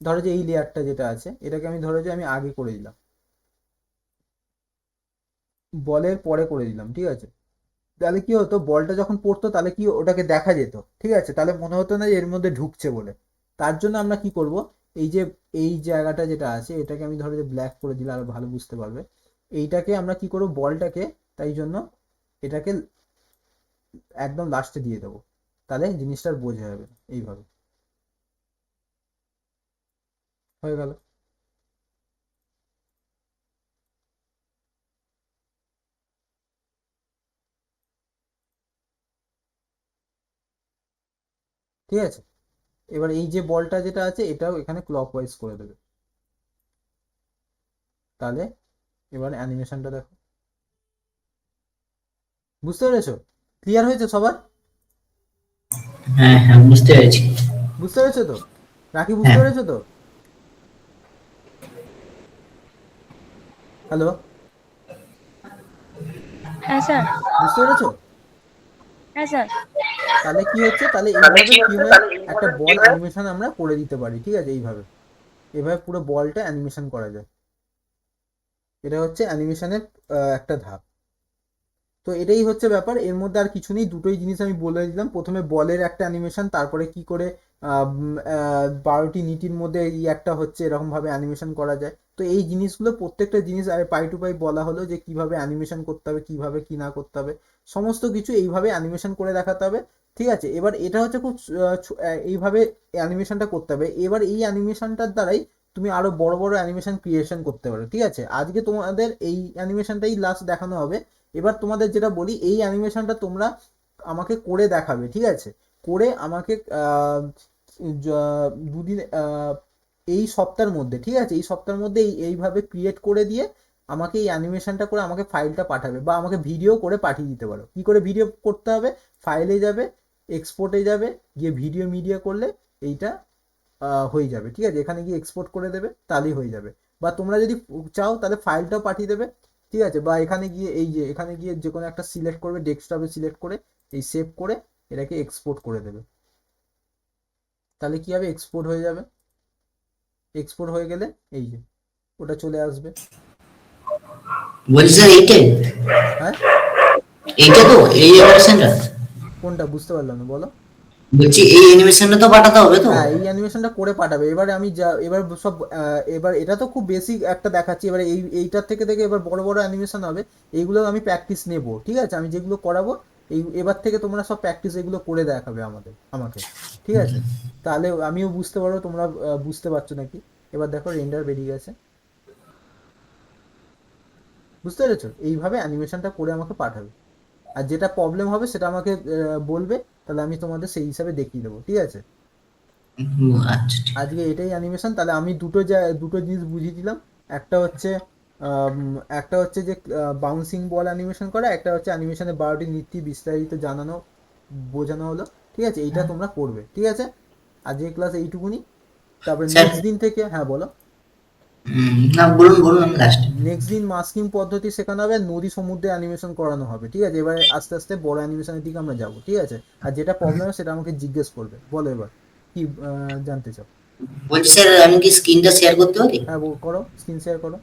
ধরো যে এই লেয়ারটা যেটা আছে এটাকে আমি ধরো যে আমি আগে করে দিলাম, বলের পরে করে দিলাম, ঠিক আছে? তাহলে কি হতো, বলটা যখন পড়তো তাহলে কি ওটাকে দেখা যেত, ঠিক আছে? তাহলে মনে হতো না যে এর মধ্যে ঢুকছে বলে। তার জন্য আমরা কি করব, এই যে এই জায়গাটা যেটা আছে এটাকে আমি ধরো যে ব্ল্যাক করে দিলে আরো ভালো বুঝতে পারবে। এইটাকে আমরা কি করব, বলটাকে, তাই জন্য এটাকে একদম লাস্টে দিয়ে দেবো, তাহলে জিনিসটার বোঝা যাবে এইভাবে। হয়ে গেল। ঠিক আছে, এবার এই যে বলটা যেটা আছে এটাও এখানে ক্লকওয়াইজ করে দেবে, তাহলে এবার অ্যানিমেশনটা দেখো। বুঝতে পেরেছো? ক্লিয়ার হয়েছে সবার? হ্যাঁ হ্যাঁ, বুঝতে পেরেছি। বুঝতে পেরেছো তো? রাখি, বুঝতে হ্যাঁ পেরেছো তো? হ্যালো, হ্যাঁ স্যার। বুঝতে পেরেছো? হ্যাঁ স্যার। তাহলে কি হচ্ছে, তাহলে এইভাবে কি হয়, একটা বল অ্যানিমেশন আমরা করে দিতে পারি, ঠিক আছে? এইভাবে এভাবে পুরো বলটা অ্যানিমেশন করা যায়। এটা হচ্ছে অ্যানিমেশনের একটা ধাপ। তো এটাই হচ্ছে ব্যাপার, এর মধ্যে আর কিছু নেই, দুটোই জিনিস আমি বলে দিলাম। প্রথমে বলের একটা অ্যানিমেশন, তারপরে কি করে 12টি নিটির মধ্যে এই একটা হচ্ছে এরকম ভাবে অ্যানিমেশন করা যায়। তো এই জিনিসগুলো প্রত্যেকটা জিনিস আর পাই টু পাই বলা হলো যে কিভাবে অ্যানিমেশন করতে হবে, কিভাবে কি না করতে হবে, সমস্ত কিছু এইভাবে অ্যানিমেশন করে দেখাতে হবে। ঠিক আছে, এবার এটা হচ্ছে খুব এইভাবে অ্যানিমেশনটা করতে হবে। এবার এই অ্যানিমেশনটার দ্বারাই তুমি আরো বড় বড় অ্যানিমেশন ক্রিয়েশন করতে পারো। ঠিক আছে, আজকে তোমাদের এই অ্যানিমেশনটাই লাস্ট দেখানো হবে। এবার তোমাদের যেটা বলি, এই অ্যানিমেশনটা তোমরা আমাকে করে দেখাবে, ঠিক আছে? করে আমাকে দুদিন এই সপ্তাহের মধ্যে, ঠিক আছে, এই সপ্তাহের মধ্যে এইভাবে ক্রিয়েট করে দিয়ে আমাকে এই অ্যানিমেশনটা করে আমাকে ফাইলটা পাঠাবে, বা আমাকে ভিডিও করে পাঠিয়ে দিতে পারো। কি করে ভিডিও করতে হবে, ফাইলে যাবে, এক্সপোর্টে যাবে, গিয়ে ভিডিও মিডিয়া করলে এইটা হয়ে যাবে। ঠিক আছে, এখানে গিয়ে এক্সপোর্ট করে দেবে, তাহলেই হয়ে যাবে। বা তোমরা যদি চাও তাহলে ফাইলটাও পাঠিয়ে দেবে, ঠিক আছে? বা এখানে গিয়ে এই যে এখানে গিয়ে যে কোনো একটা সিলেক্ট করবে, ডেস্কটপে সিলেক্ট করে এই সেভ করে এটাকে এক্সপোর্ট করে দেবে, তাহলে কি হবে, এক্সপোর্ট হয়ে যাবে। এক্সপোর্ট হয়ে গেলে এই যে ওটা চলে আসবে। বলছি স্যার, এইটাই হ্যাঁ, এইটা তো এই অ্যানিমেশনটা, কোনটা বুঝতে পারলাম না, বলো। বলছি এই অ্যানিমেশনটা তো পাঠাতে হবে তো? হ্যাঁ, এই অ্যানিমেশনটা করে পাঠাবে। এবারে আমি যা এবার সব এবার এটা তো খুব বেসিক একটা দেখাচ্ছি, এবারে এইটার থেকে থেকে এবার বড় বড় অ্যানিমেশন হবে। এইগুলো আমি প্র্যাকটিস নেব, ঠিক আছে? আমি যেগুলো করাবো এবার থেকে তোমরা সব প্র্যাকটিস এগুলো করে দেখাবে আমাকে, ঠিক আছে? তাহলে আমিও বুঝতে পারবো তোমরা বুঝতে পারছো নাকি। এবার দেখো রেন্ডার বেরিয়ে গেছে, বুঝতে পেরেছো? এইভাবে অ্যানিমেশনটা করে আমাকে পাঠাবে, আর যেটা প্রবলেম হবে সেটা আমাকে বলবে, তাহলে আমি তোমাদের সেই হিসাবে দেখিয়ে দেবো, ঠিক আছে? আচ্ছা ঠিক। আজকে এটাই অ্যানিমেশন। তাহলে আমি দুটো জিনিস বুঝিয়ে দিলাম। একটা হচ্ছে একটা হচ্ছে যে বাউন্সিং বল অ্যানিমেশন করা, একটা হচ্ছে অ্যানিমেশনের 12টি নীতি বিস্তারিত বোঝানো হলো। ঠিক আছে, এইটা তোমরা করবে, ঠিক আছে? আজকে ক্লাস এইটুকুনি। তারপরে স্যার নেক্সট দিন থেকে, হ্যাঁ বলো। না বলুন বলুন, আমি লাস্ট। নেক্সট দিন মাস্কিং পদ্ধতি শেখানো হবে, নদী সমুদ্রে অ্যানিমেশন করানো হবে, ঠিক আছে? এবারে আস্তে আস্তে বড় অ্যানিমেশনের দিকে আমরা যাবো, ঠিক আছে? আর যেটা প্রবলেম হয় সেটা আমাকে জিজ্ঞেস করবে। বলো এবার কি জানতে চাও? বলছি স্যার, আমি কি স্ক্রিনটা শেয়ার করতে পারি? হ্যাঁ করো, স্ক্রিন শেয়ার করো।